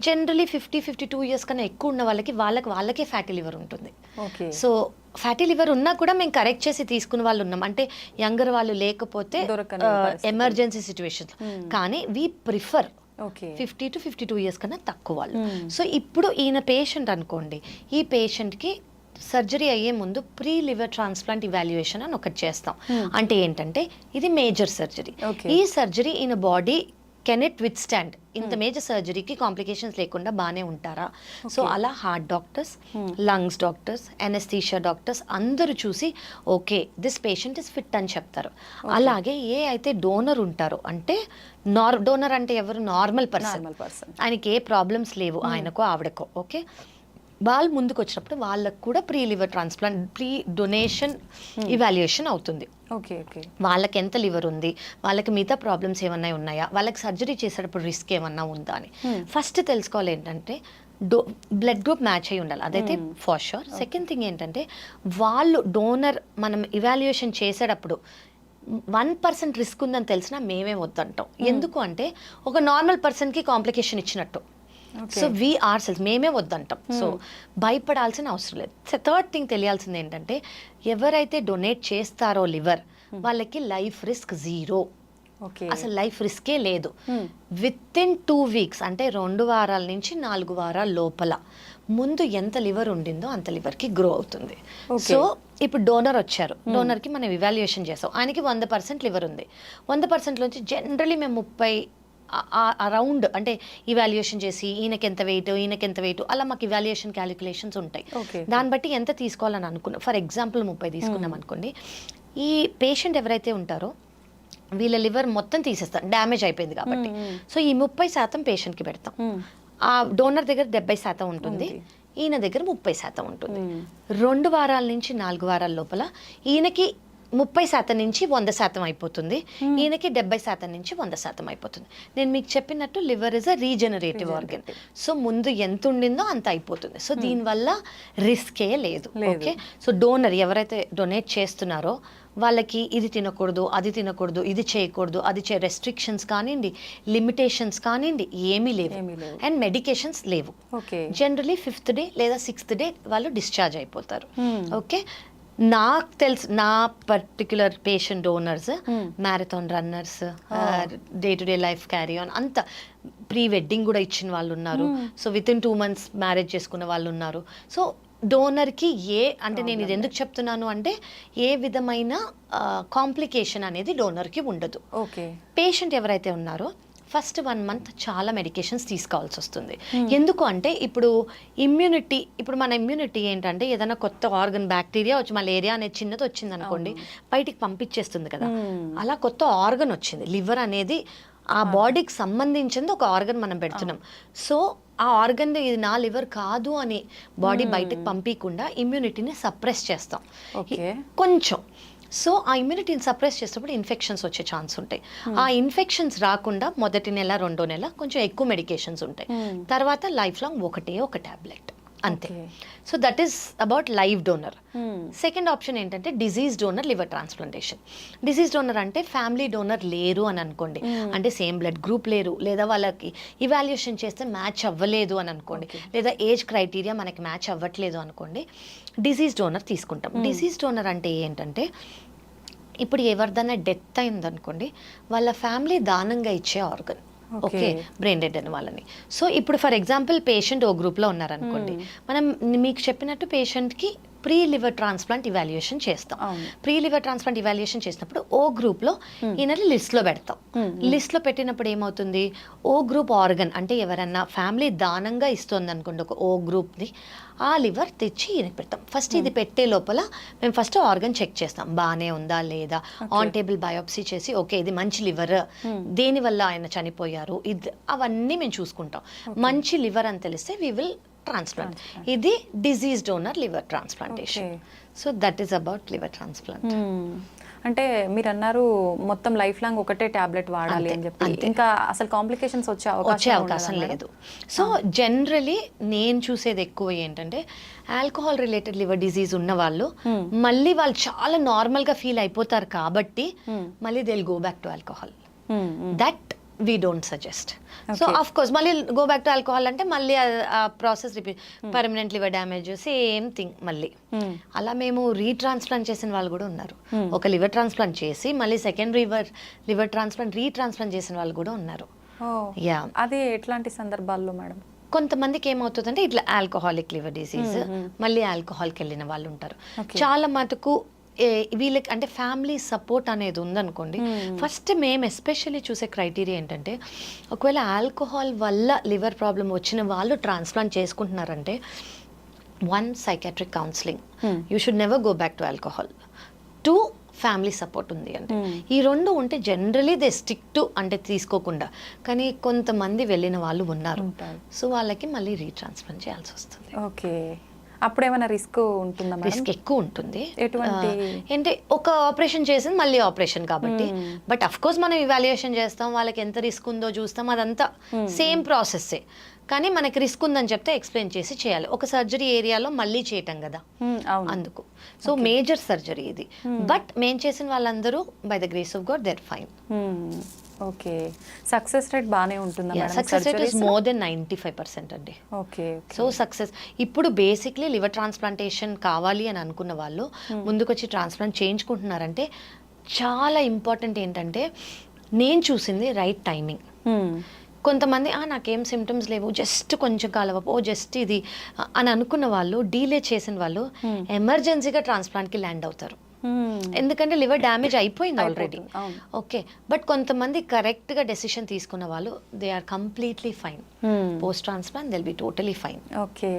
జనరలీ 52 ఇయర్స్ కన్నా ఎక్కువ ఉన్న వాళ్ళకే ఫ్యాటీ లివర్ ఉంటుంది. సో ఫ్యాటీ లివర్ ఉన్నా కూడా మేము కరెక్ట్ చేసి తీసుకున్న వాళ్ళు ఉన్నాం, అంటే యంగర్ వాళ్ళు లేకపోతే ఎమర్జెన్సీ సిచ్యువేషన్. కానీ వీ ప్రిఫర్ 50 to 52 ఇయర్స్ కన్నా తక్కువ వాళ్ళు. సో ఇప్పుడు ఈయన పేషెంట్ అనుకోండి, ఈ పేషెంట్కి సర్జరీ అయ్యే ముందు ప్రీ లివర్ ట్రాన్స్ప్లాంట్ ఇవాల్యుయేషన్ అని ఒకటి చేస్తాం. అంటే ఏంటంటే ఇది మేజర్ సర్జరీ. ఈ సర్జరీ ఈయన body can it with stand ఇంత మేజర్ సర్జరీకి కాంప్లికేషన్స్ లేకుండా బాగానే ఉంటారా? సో అలా heart doctors, lungs doctors, anaesthesia doctors అందరూ చూసి okay this patient is fit అని చెప్తారు. అలాగే ఏ అయితే డోనర్ ఉంటారో, అంటే డోనర్ అంటే ఎవరు? నార్మల్ పర్సన్, ఆయనకి ఏ ప్రాబ్లమ్స్ లేవు, ఆయనకో ఆవిడకో, ఓకే, వాళ్ళు ముందుకు వచ్చినప్పుడు వాళ్ళకు కూడా pre liver transplant, pre donation evaluation అవుతుంది. ఓకే ఓకే, వాళ్ళకి ఎంత లివర్ ఉంది, వాళ్ళకి మిగతా ప్రాబ్లమ్స్ ఏమన్నా ఉన్నాయా, వాళ్ళకి సర్జరీ చేసేటప్పుడు రిస్క్ ఏమన్నా ఉందా అని ఫస్ట్ తెలుసుకోవాలి. ఏంటంటే బ్లడ్ గ్రూప్ మ్యాచ్ అయి ఉండాలి, అదైతే ఫర్ షూర్. సెకండ్ థింగ్ ఏంటంటే వాళ్ళు డోనర్ మనం ఇవాల్యుయేషన్ చేసేటప్పుడు 1% రిస్క్ ఉందని తెలిసినా మేమే వద్దంటాం. ఎందుకు అంటే ఒక నార్మల్ పర్సన్కి కాంప్లికేషన్ ఇచ్చినట్టు. సో వీ ఆర్ సెల్స్ మేమే వద్దంటాం. సో భయపడాల్సిన అవసరం లేదు. థర్డ్ థింగ్ తెలియాల్సింది ఏంటంటే ఎవరైతే డొనేట్ చేస్తారో లివర్, వాళ్ళకి లైఫ్ రిస్క్ 0. అసలు లైఫ్ రిస్కే లేదు. విత్ ఇన్ 2 weeks, అంటే 2 వారాల నుంచి 4 వారాల లోపల ముందు ఎంత లివర్ ఉండిందో అంత లివర్కి గ్రో అవుతుంది. సో ఇప్పుడు డోనర్ వచ్చారు, డోనర్కి మనం ఇవాల్యుయేషన్ చేసాం, ఆయనకి 100% లివర్ ఉంది. 100% నుంచి జనరలీ మేము 30 అరౌండ్, అంటే ఇవాల్యుయేషన్ చేసి ఈయనకి ఎంత వెయిట్ అలా మాకు ఇవాల్యుయేషన్ క్యాలిక్యులేషన్స్ ఉంటాయి. దాన్ని బట్టి ఎంత తీసుకోవాలని అనుకున్నాం. ఫర్ ఎగ్జాంపుల్ 30 తీసుకున్నాం అనుకోండి, ఈ పేషెంట్ ఎవరైతే ఉంటారో వీళ్ళ లివర్ మొత్తం తీసేస్తాం, డ్యామేజ్ అయిపోయింది కాబట్టి. సో ఈ 30% పేషెంట్కి పెడతాం. ఆ డోనర్ దగ్గర 70% ఉంటుంది, ఈయన దగ్గర 30% ఉంటుంది. 2 వారాల నుంచి 4 వారాల లోపల ఈయనకి 30% నుంచి 100% అయిపోతుంది, ఈయనకి 70% నుంచి 100% అయిపోతుంది. నేను మీకు చెప్పినట్టు liver is a regenerative organ. So ముందు ఎంత ఉండిందో అంత అయిపోతుంది. సో దీనివల్ల రిస్కే లేదు. ఓకే, సో డోనర్ ఎవరైతే డొనేట్ చేస్తున్నారో వాళ్ళకి ఇది తినకూడదు, అది తినకూడదు, ఇది చేయకూడదు, అది రెస్ట్రిక్షన్స్ కానివ్వండి, లిమిటేషన్స్ కానివ్వండి, ఏమీ లేవు. అండ్ మెడికేషన్స్ లేవు. జనరలీ 5th డే లేదా 6th డే వాళ్ళు డిశ్చార్జ్ అయిపోతారు. ఓకే, నాకు తెలుసు నా particular patient donors marathon runners, day to day life carry on, అంత ప్రీ వెడ్డింగ్ కూడా ఇచ్చిన వాళ్ళు ఉన్నారు. So with in 2 months marriage చేసుకున్న వాళ్ళు ఉన్నారు. సో డోనర్కి అంటే నేను ఇది ఎందుకు చెప్తున్నాను అంటే ఏ విధమైన కాంప్లికేషన్ అనేది డోనర్కి ఉండదు. పేషెంట్ ఎవరైతే ఉన్నారో ఫస్ట్ 1 month చాలా మెడికేషన్స్ తీసుకోవాల్సి వస్తుంది. ఎందుకు అంటే ఇప్పుడు మన ఇమ్యూనిటీ ఏంటంటే ఏదైనా కొత్త ఆర్గన్, బ్యాక్టీరియా వచ్చి మలేరియా అనే చిన్నది వచ్చింది అనుకోండి, బయటికి పంపించేస్తుంది కదా. అలా కొత్త ఆర్గన్ వచ్చింది, లివర్ అనేది ఆ బాడీకి సంబంధించింది ఒక ఆర్గన్ మనం పెడుతున్నాం. సో ఆ ఆర్గన్ ఇది నా లివర్ కాదు అని బాడీ బయటకు పంపించకుండా ఇమ్యూనిటీని సప్రెస్ చేస్తాం కొంచెం. సో ఆ ఇమ్యూనిటీని సప్రెస్ చేసినప్పుడు ఇన్ఫెక్షన్స్ వచ్చే ఛాన్స్ ఉంటాయి. ఆ ఇన్ఫెక్షన్స్ రాకుండా మొదటి నెల 2వ నెల కొంచెం ఎక్కువ మెడికేషన్స్ ఉంటాయి, తర్వాత లైఫ్ లాంగ్ ఒక టాబ్లెట్ అంతే. So that is about live donor. Second option ఏంటంటే disease donor liver transplantation. Disease donor అంటే ఫ్యామిలీ డోనర్ లేరు అని అనుకోండి, అంటే సేమ్ బ్లడ్ గ్రూప్ లేరు, లేదా వాళ్ళకి ఇవాల్యుయేషన్ చేస్తే మ్యాచ్ అవ్వలేదు అని అనుకోండి, లేదా ఏజ్ క్రైటీరియా మనకి మ్యాచ్ అవ్వట్లేదు అనుకోండి, డిజీజ్ డోనర్ తీసుకుంటాం. డిజీజ్ డోనర్ అంటే ఏంటంటే ఇప్పుడు ఎవరిదైనా డెత్ అయిందనుకోండి, వాళ్ళ ఫ్యామిలీ దానంగా ఇచ్చే ఆర్గన్. ఓకే, బ్రెయిన్ డెడ్ అని వాళ్ళని. సో ఇప్పుడు ఫర్ ఎగ్జాంపుల్ పేషెంట్ ఓ గ్రూప్లో ఉన్నారనుకోండి, మనం మీకు చెప్పినట్టు పేషెంట్కి ప్రీ లివర్ ట్రాన్స్ప్లాంట్ ఇవాల్యుయేషన్ చేస్తాం. ప్రీ లివర్ ట్రాన్స్ప్లాంట్ ఇవాల్యుయేషన్ చేసినప్పుడు ఓ గ్రూప్లో ఈయనని లిస్ట్లో పెడతాం. లిస్ట్లో పెట్టినప్పుడు ఏమవుతుంది, ఓ గ్రూప్ ఆర్గన్ అంటే ఎవరన్నా ఫ్యామిలీ దానంగా ఇస్తుంది అనుకోండి ఒక ఓ గ్రూప్ని, ఆ లివర్ తెచ్చి ఈయనకి పెడతాం. ఫస్ట్ ఇది పెట్టే లోపల మేము ఫస్ట్ ఆర్గన్ చెక్ చేస్తాం, బాగానే ఉందా లేదా, ఆన్ టేబుల్ బయోప్సీ చేసి ఓకే ఇది మంచి లివర్, దేనివల్ల ఆయన చనిపోయారు, ఇది అవన్నీ మేము చూసుకుంటాం. మంచి లివర్ అని తెలిస్తే వీ విల్ ట్రాన్స్ప్లాంట్. ఇది disease donor liver transplantation. So that is about liver transplant. అంటే మీరు అన్నారు మొత్తం లైఫ్ లాంగ్ ఒకటే టాబ్లెట్ వాడాలి అని చెప్పి, ఇంకా అసలు కాంప్లికేషన్స్ వచ్చే అవకాశం లేదు. సో జనరలీ నేను చూసేది ఎక్కువ ఏంటంటే ఆల్కహాల్ రిలేటెడ్ లివర్ డిజీజ్ ఉన్న వాళ్ళు మళ్ళీ వాళ్ళు చాలా నార్మల్ గా ఫీల్ అయిపోతారు కాబట్టి మళ్ళీ they will go back to alcohol. That we don't suggest. So of course మళ్ళీ గో బ్యాక్ టు ఆల్కహాల్ అంటే మళ్ళీ ఆ process repeat, permanent liver damage, same thing మళ్ళీ. అలా మేము రీట్రాన్స్ప్లాంట్ చేసిన వాళ్ళు కూడా ఉన్నారు. ఒక లివర్ ట్రాన్స్ప్లాంట్ చేసి మళ్ళీ సెకండ్ లివర్ ట్రాన్స్ప్లాంట్ రీట్రాన్స్ప్లాంట్ చేసిన వాళ్ళు కూడా ఉన్నారు. యా, అది ఎట్లాంటి సందర్భాల్లో మేడం? కొంతమందికి ఏమవుతుందంటే ఇట్లా ఆల్కహాలిక్ లివర్ డిసీజ్ మళ్ళీ ఆల్కహాల్కి వెళ్ళిన వాళ్ళు ఉంటారు. చాలా మటుకు వీళ్ళకి అంటే ఫ్యామిలీ సపోర్ట్ అనేది ఉందనుకోండి, ఫస్ట్ మేము ఎస్పెషల్లీ చూసే క్రైటీరియా ఏంటంటే, ఒకవేళ ఆల్కహాల్ వల్ల లివర్ ప్రాబ్లం వచ్చిన వాళ్ళు ట్రాన్స్ప్లాంట్ చేసుకుంటున్నారంటే, 1 psychiatric counselling, you should never go back to alcohol. 2 family support ఉంది అంటే. ఈ 2 ఉంటే జనరలీ దే స్టిక్ టు అంటే తీసుకోకుండా, కానీ కొంతమంది వెళ్ళిన వాళ్ళు ఉన్నారు, సో వాళ్ళకి మళ్ళీ రీట్రాన్స్ప్లాంట్ చేయాల్సి వస్తుంది. ఓకే, అప్పుడు ఏమైనా రిస్క్ ఉంటుందా? రిస్క్ ఎక్కువ ఉంటుంది. ఎటువంటి? అంటే ఒక ఆపరేషన్ చేసింది మళ్ళీ ఆపరేషన్ కాబట్టి, బట్ అఫ్ కోర్స్ మనం ఇవాల్యుయేషన్ చేస్తాం, వాళ్ళకి ఎంత రిస్క్ ఉందో చూస్తాం, అదంతా సేమ్ ప్రాసెస్సే. కానీ మనకి రిస్క్ ఉందని చెప్తే ఎక్స్ప్లెయిన్ చేసి చేయాలి. ఒక సర్జరీ ఏరియాలో మళ్ళీ చేయటం కదా, అందుకు. సో మేజర్ సర్జరీ ఇది. బట్ మేము చేసిన వాళ్ళందరూ by the grace of God they are fine. Okay, success rate బాగానే ఉంటుందా? Success rate is more than 95% అండి. ఓకే, సో సక్సెస్ ఇప్పుడు బేసిక్లీ లివర్ ట్రాన్స్ప్లాంటేషన్ కావాలి అని అనుకున్న వాళ్ళు ముందుకొచ్చి ట్రాన్స్ప్లాంట్ చేయించుకుంటున్నారంటే, చాలా ఇంపార్టెంట్ ఏంటంటే నేను చూసింది రైట్ టైమింగ్. కొంతమంది నాకేం సిమ్టమ్స్ లేవు, జస్ట్ కొంచెం కాలవపో, జస్ట్ ఇది అని అనుకున్న వాళ్ళు, డీలే చేసిన వాళ్ళు ఎమర్జెన్సీగా ట్రాన్స్ప్లాంట్కి ల్యాండ్ అవుతారు. ఎందుకంటే లివర్ డ్యామేజ్ అయిపోయింది ఆల్రెడీ. ఓకే, బట్ కొంతమంది కరెక్ట్గా డెసిషన్ తీసుకున్న వాళ్ళు they are completely fine. Post transplant they will be totally fine. Okay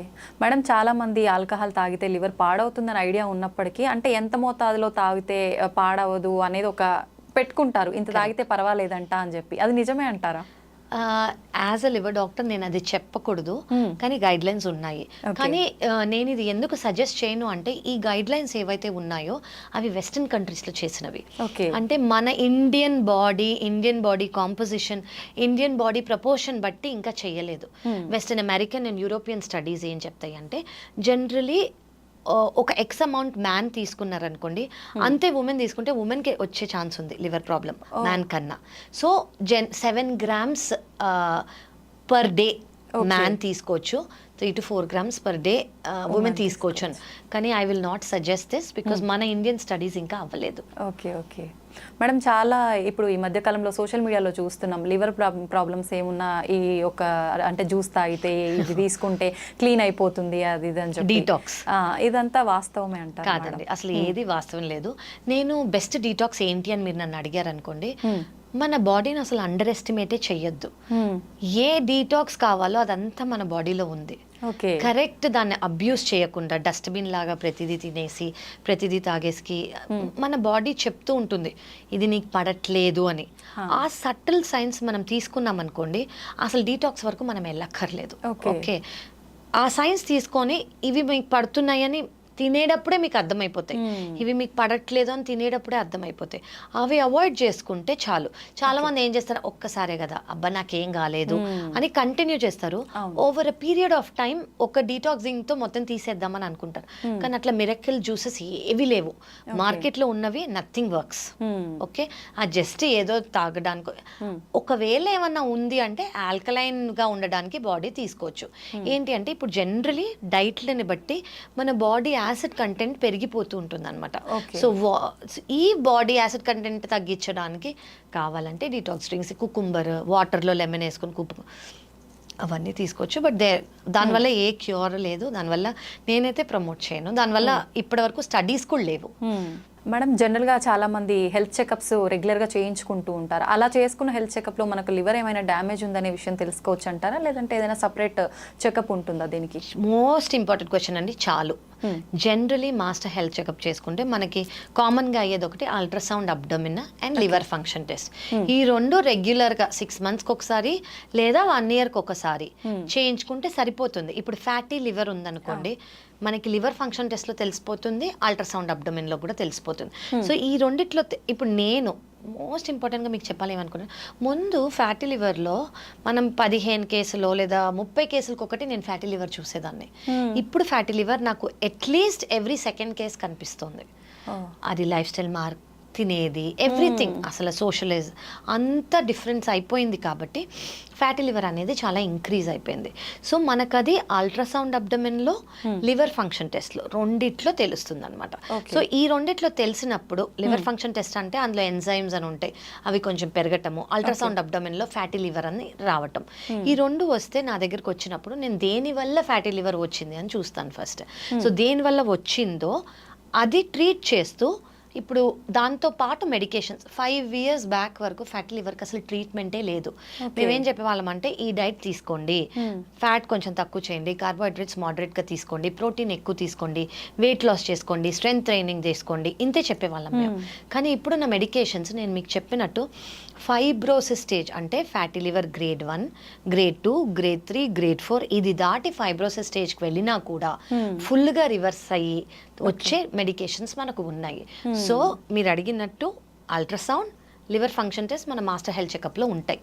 madam, చాలా మంది ఆల్కహాల్ తాగితే లివర్ పాడవుతుందని ఐడియా ఉన్నప్పటికీ, అంటే ఎంత మోతాదులో తాగితే పాడవదు అనేది ఒక పెట్టుకుంటారు, ఇంత తాగితే పర్వాలేదంట అని చెప్పి, అది నిజమే అంటారా? యాజ్ అ లివర్ డాక్టర్ నేను అది చెప్పకూడదు, కానీ గైడ్ లైన్స్ ఉన్నాయి. కానీ నేను ఇది ఎందుకు సజెస్ట్ చేయను అంటే, ఈ గైడ్ లైన్స్ ఏవైతే ఉన్నాయో అవి వెస్టర్న్ కంట్రీస్లో చేసినవి. అంటే మన Indian body composition, Indian body proportion బట్టి ఇంకా చేయలేదు. Western American and European studies ఏం చెప్తాయి అంటే, జనరలీ ఒక ఎక్స్ అమౌంట్ మ్యాన్ తీసుకున్నారనుకోండి, అంతే ఉమెన్ తీసుకుంటే ఉమెన్కి వచ్చే ఛాన్స్ ఉంది లివర్ ప్రాబ్లం మ్యాన్ కన్నా. So 7 grams per day man తీసుకోవచ్చు, 3 to 4 grams per day women తీసుకోవచ్చు అని. కానీ I will not suggest this because మన ఇండియన్ స్టడీస్ ఇంకా అవ్వలేదు. ఓకే ఓకే మేడం, చాలా ఇప్పుడు ఈ మధ్య కాలంలో సోషల్ మీడియాలో చూస్తున్నాం, లివర్ ప్రాబ్లమ్స్ ఏమున్నా ఈ ఒక అంటే జ్యూస్ తాగితే ఇది తీసుకుంటే క్లీన్ అయిపోతుంది, అది ఇది అని చెప్పి డీటాక్స్, ఇదంతా వాస్తవమే అంటారు? కాదండి, అసలు ఏది వాస్తవం లేదు. నేను బెస్ట్ డీటాక్స్ ఏంటి అని మీరు నన్ను అడిగారు అనుకోండి, మన బాడీని అసలు అండర్ ఎస్టిమేటే చెయ్యొద్దు. ఏ డీటాక్స్ కావాలో అదంతా మన బాడీలో ఉంది. కరెక్ట్ దాన్ని అబ్యూస్ చేయకుండా డస్ట్బిన్ లాగా ప్రతిదీ తినేసి ప్రతిదీ తాగేసి మన బాడీ చెప్తూ ఉంటుంది ఇది నీకు పడట్లేదు అని. ఆ సటిల్ సైన్స్ మనం తీసుకున్నాం అనుకోండి, అసలు డీటాక్స్ వరకు మనం వెళ్ళక్కర్లేదు. ఓకే, ఆ సైన్స్ తీసుకొని ఇవి మీకు పడుతున్నాయని తినేటప్పుడే మీకు అర్థమైపోతాయి, ఇవి మీకు పడట్లేదు అని తినేటప్పుడే అర్థమైపోతాయి. అవి అవాయిడ్ చేసుకుంటే చాలు. చాలా మంది ఏం చేస్తారు, ఒక్కసారే కదా అబ్బా నాకేం కాలేదు అని కంటిన్యూ చేస్తారు. Over a period of time ఒక డీటాక్సింగ్ తో మొత్తం తీసేద్దామని అనుకుంటారు. కానీ అట్లా మిరకిల్ జ్యూసెస్ ఏవి లేవు మార్కెట్లో ఉన్నవి, నథింగ్ వర్క్స్. ఓకే, ఆ జస్ట్ ఏదో తాగడానికి. ఒకవేళ ఏమన్నా ఉంది అంటే ఆల్కలైన్ గా ఉండడానికి బాడీ తీసుకోవచ్చు. ఏంటి అంటే ఇప్పుడు జనరలీ డైట్లని బట్టి మన బాడీ యాసిడ్ కంటెంట్ పెరిగిపోతూ ఉంటుంది అనమాట. సో ఈ బాడీ యాసిడ్ కంటెంట్ తగ్గించడానికి కావాలంటే డీటాక్స్ డ్రింక్స్, కుకుంబర్, వాటర్లో లెమన్ వేసుకొని అవన్నీ తీసుకోవచ్చు. బట్ దానివల్ల ఏ క్యూర్ లేదు, దానివల్ల నేనైతే ప్రమోట్ చేయను, దానివల్ల ఇప్పటి వరకు స్టడీస్ కూడా లేవు. మేడం, జనరల్గా చాలా మంది హెల్త్ చెకప్స్ రెగ్యులర్గా చేయించుకుంటూ ఉంటారు. అలా చేసుకున్న హెల్త్ చెకప్లో మనకు లివర్ ఏమైనా డ్యామేజ్ ఉందనే విషయం తెలుసుకోవచ్చు అంటారా, లేదంటే ఏదైనా సపరేట్ చెకప్ ఉంటుందా దీనికి? మోస్ట్ ఇంపార్టెంట్ క్వశ్చన్ అండి. చాలు జనరలీ మాస్టర్ హెల్త్ చెకప్ చేసుకుంటే మనకి కామన్గా అయ్యేది ఒకటి ultrasound abdomen and liver function test. ఈ 2 రెగ్యులర్గా 6 monthsకి ఒకసారి లేదా 1 yearకి ఒకసారి చేయించుకుంటే సరిపోతుంది. ఇప్పుడు ఫ్యాటీ లివర్ ఉందనుకోండి, మనకి లివర్ ఫంక్షన్ టెస్ట్లో తెలిసిపోతుంది, అల్ట్రాసౌండ్ అబ్డమిన్లో కూడా తెలిసిపోతుంది. సో ఈ రెండిట్లో ఇప్పుడు నేను మోస్ట్ ఇంపార్టెంట్గా మీకు చెప్పాలి ఏమనుకున్నాను, ముందు ఫ్యాటీ లివర్లో మనం 15 కేసులో లేదా 30 కేసులకు ఒకటి నేను ఫ్యాటీ లివర్ చూసేదాన్ని. ఇప్పుడు ఫ్యాటీ లివర్ నాకు అట్లీస్ట్ ఎవ్రీ 2nd కేస్ కనిపిస్తుంది. అది లైఫ్ స్టైల్ మార్క్, తినేది, ఎవ్రీథింగ్, అసలు సోషలైజ్ అంతా డిఫరెన్స్ అయిపోయింది. కాబట్టి ఫ్యాటీ లివర్ అనేది చాలా ఇంక్రీజ్ అయిపోయింది. సో మనకు అది అల్ట్రాసౌండ్ అబ్డమిన్లో, లివర్ ఫంక్షన్ టెస్ట్లో రెండిట్లో తెలుస్తుంది అనమాట. సో ఈ రెండిట్లో తెలిసినప్పుడు లివర్ ఫంక్షన్ టెస్ట్ అంటే అందులో ఎంజైమ్స్ అని ఉంటాయి, అవి కొంచెం పెరగటము, అల్ట్రాసౌండ్ అబ్డమిన్లో ఫ్యాటీ లివర్ అని రావటం. ఈ 2 వస్తే నా దగ్గరకు వచ్చినప్పుడు నేను దేని వల్ల ఫ్యాటీ లివర్ వచ్చింది అని చూస్తాను ఫస్ట్. సో దేని వల్ల వచ్చిందో అది ట్రీట్ చేస్తూ ఇప్పుడు దాంతో పాటు మెడికేషన్స్ 5 years బ్యాక్ వరకు ఫ్యాటీ లివర్కి అసలు ట్రీట్మెంటే లేదు. మేమేం చెప్పేవాళ్ళం అంటే ఈ డైట్ తీసుకోండి, ఫ్యాట్ కొంచెం తక్కువ చేయండి, కార్బోహైడ్రేట్స్ మోడరేట్గా తీసుకోండి, ప్రోటీన్ ఎక్కువ తీసుకోండి, వెయిట్ లాస్ చేసుకోండి, స్ట్రెంగ్త్ ట్రైనింగ్ చేసుకోండి, ఇంతే చెప్పేవాళ్ళం మేము. కానీ ఇప్పుడున్న మెడికేషన్స్ నేను మీకు చెప్పినట్టు ఫైబ్రోసిస్ స్టేజ్ అంటే fatty liver grade 1, grade 2, grade 3, grade 4 ఇది దాటి ఫైబ్రోసిస్ స్టేజ్కి వెళ్ళినా కూడా ఫుల్గా రివర్స్ అయ్యి వచ్చే మెడికేషన్స్ మనకు ఉన్నాయి. సో మీరు అడిగినట్టు అల్ట్రాసౌండ్, లివర్ ఫంక్షన్ టెస్ట్ మన మాస్టర్ హెల్త్ చెకప్లో ఉంటాయి.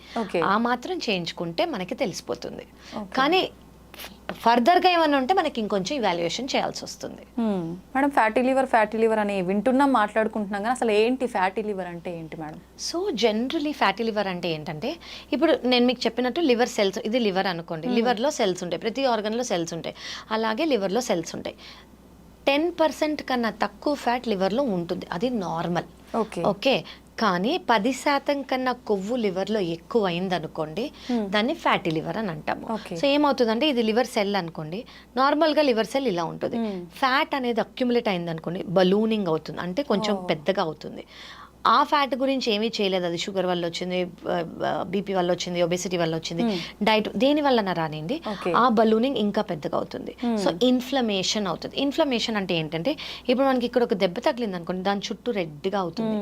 ఆ మాత్రం చేయించుకుంటే మనకి తెలిసిపోతుంది. కానీ ఫర్దర్గా ఏమైనా ఉంటే మనకి ఇంకొంచెం ఇవాల్యుయేషన్ చేయాల్సి వస్తుంది. మేడం ఫ్యాటీ లివర్ అని వింటున్నాం, మాట్లాడుకుంటున్నాం, కానీ అసలు ఏంటి ఫ్యాటీ లివర్ అంటే ఏంటి madam? So generally fatty liver అంటే ఏంటంటే ఇప్పుడు నేను మీకు చెప్పినట్టు లివర్ సెల్స్, ఇది లివర్ అనుకోండి, లివర్లో సెల్స్ ఉంటాయి, ప్రతి ఆర్గన్లో సెల్స్ ఉంటాయి, అలాగే లివర్లో సెల్స్ ఉంటాయి. 10% కన్నా తక్కువ ఫ్యాట్ లివర్లో ఉంటుంది, అది నార్మల్. ఓకే, కానీ 10% కన్నా కొవ్వు లివర్లో ఎక్కువ అయింది అనుకోండి, దాన్ని ఫ్యాటీ లివర్ అని అంటాము. సో ఏమవుతుందంటే ఇది లివర్ సెల్ అనుకోండి, నార్మల్గా లివర్ సెల్ ఇలా ఉంటుంది, ఫ్యాట్ అనేది అక్యుములేట్ అయింది అనుకోండి, బలూనింగ్ అవుతుంది, అంటే కొంచెం పెద్దగా అవుతుంది. ఆ ఫ్యాట్ గురించి ఏమీ చేయలేదు, అది షుగర్ వల్ల వచ్చింది, బీపీ వల్ల వచ్చింది, ఒబెసిటీ వల్ల వచ్చింది, డైట్ దేని వల్ల రానింది, ఆ బలూనింగ్ ఇంకా పెద్దగా అవుతుంది. సో ఇన్ఫ్లమేషన్ అవుతుంది. ఇన్ఫ్లమేషన్ అంటే ఏంటంటే ఇప్పుడు మనకి ఇక్కడ ఒక దెబ్బ తగిలింది అనుకోండి, దాని చుట్టూ రెడ్గా అవుతుంది,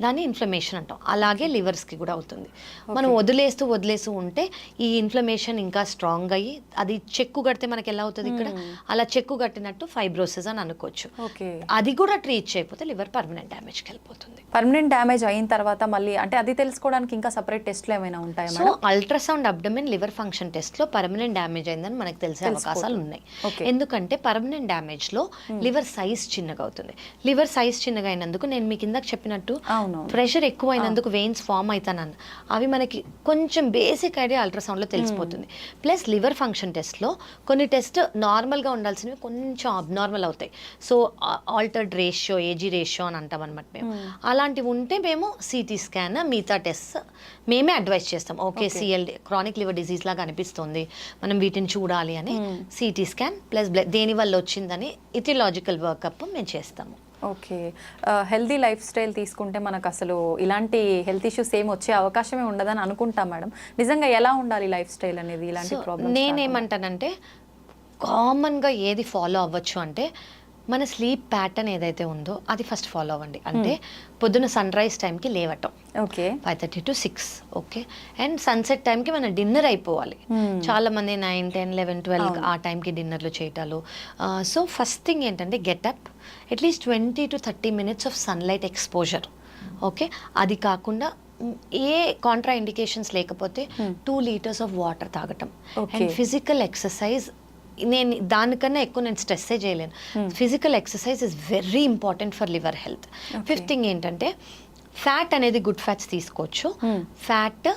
దాన్ని ఇన్ఫ్లమేషన్ అంటాం. అలాగే లివర్స్కి కూడా అవుతుంది. మనం వదిలేస్తూ ఉంటే ఈ ఇన్ఫ్లమేషన్ ఇంకా స్ట్రాంగ్ అయ్యి అది చెక్కు కడితే మనకి ఎలా అవుతుంది, ఇక్కడ అలా చెక్కు కట్టినట్టు ఫైబ్రోసిస్ అని అనుకోవచ్చు. అది కూడా ట్రీట్ చేయకపోతే లివర్ పర్మనెంట్ డ్యామేజ్కి వెళ్ళిపోతుంది. పర్మనెంట్ డ్యామేజ్ అయిన తర్వాత మళ్ళీ అంటే అది తెలుసుకోవడానికి ఇంకా సపరేట్ టెస్ట్లు ఏమైనా ఉంటాయా? So ultrasound abdomen liver function టెస్ట్లో పర్మనెంట్ డ్యామేజ్ అయిందని మనకు తెలిసే అవకాశాలు ఉన్నాయి. ఎందుకంటే పర్మనెంట్ డ్యామేజ్లో లివర్ సైజ్ చిన్నగా అవుతుంది. లివర్ సైజ్ చిన్నగా అయినందుకు నేను మీకు ఇందాక చెప్పినట్టు ప్రెషర్ ఎక్కువ అయినందుకు వెయిన్స్ ఫామ్ అవుతానన్న అవి మనకి కొంచెం బేసిక్ ఐడియా అల్ట్రాసౌండ్లో తెలిసిపోతుంది. ప్లస్ లివర్ ఫంక్షన్ టెస్ట్లో కొన్ని టెస్ట్ నార్మల్గా ఉండాల్సినవి కొంచెం అబ్నార్మల్ అవుతాయి. So altered ratio, AG ratio అని అంటాం అనమాట మేము. అలాంటివి ఉంటే మేము సిటీ స్కాన్, మిగతా టెస్ట్ మేమే అడ్వైస్ చేస్తాం. Okay, CLD chronic liver disease లాగా అనిపిస్తుంది, మనం వీటిని చూడాలి అని సిటీ స్కాన్ ప్లస్ దేని వల్ల వచ్చిందని ఇథియలాజికల్ వర్కప్ మేము చేస్తాము. ఓకే, హెల్దీ లైఫ్ స్టైల్ తీసుకుంటే మనకు అసలు ఇలాంటి హెల్త్ ఇష్యూస్ ఏమి వచ్చే అవకాశమే ఉండదని అనుకుంటాం మేడం. నిజంగా ఎలా ఉండాలి లైఫ్ స్టైల్ అనేది? ఇలాంటి ప్రాబ్లమ్స్ నేనేమంటానంటే కామన్గా ఏది ఫాలో అవ్వచ్చు అంటే మన స్లీప్ ప్యాటర్న్ ఏదైతే ఉందో అది ఫస్ట్ ఫాలో అవ్వండి. అంటే పొద్దున్న సన్ రైజ్ టైంకి లేవటం, okay, 5:30 to 6, okay, and sunset టైంకి మన డిన్నర్ అయిపోవాలి. చాలా మంది 9, 10, 11, 12 ఆ టైంకి డిన్నర్లు చేయటాలు. సో ఫస్ట్ థింగ్ ఏంటంటే get up, at least 20 to 30 minutes of sunlight exposure. Okay, అది కాకుండా ఏ కాంట్రా ఇండికేషన్స్ లేకపోతే 2 liters ఆఫ్ వాటర్ తాగటం అండ్ ఫిజికల్ ఎక్సర్సైజ్. నేను దానికన్నా ఎక్కువ నేను స్ట్రెస్సే చేయలేను. Physical exercise is very important for liver health. Fifth thing ఏంటంటే ఫ్యాట్ అనేది గుడ్ ఫ్యాట్స్ తీసుకోవచ్చు. ఫ్యాట్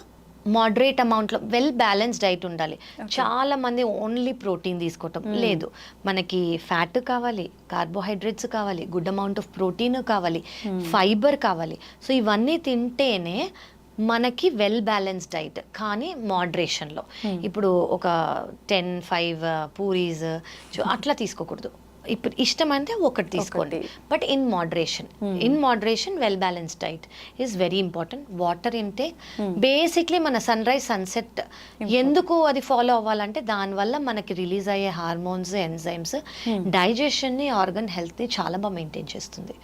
మోడరేట్ అమౌంట్లో వెల్ బ్యాలెన్స్డ్ డైట్ ఉండాలి. చాలా మంది ఓన్లీ ప్రోటీన్ తీసుకోవటం లేదు, మనకి ఫ్యాట్ కావాలి, కార్బోహైడ్రేట్స్ కావాలి, గుడ్ అమౌంట్ ఆఫ్ ప్రోటీన్ కావాలి, ఫైబర్ కావాలి. సో ఇవన్నీ తింటేనే మనకి వెల్ బ్యాలెన్స్డ్ డైట్, కానీ మోడరేషన్లో. ఇప్పుడు ఒక 10-5 పూరీస్ అట్లా తీసుకోకూడదు. ఇప్పుడు ఇష్టం అంటే ఒకటి తీసుకోండి, but in moderation well balanced diet is very important. Water intake, basically మన సన్ రైజ్ సన్సెట్ ఎందుకు అది ఫాలో అవ్వాలంటే దానివల్ల మనకి రిలీజ్ అయ్యే హార్మోన్స్, ఎంజైమ్స్ డైజెషన్ని, ఆర్గన్ హెల్త్ని చాలా బాగా మెయింటైన్ చేస్తుంది.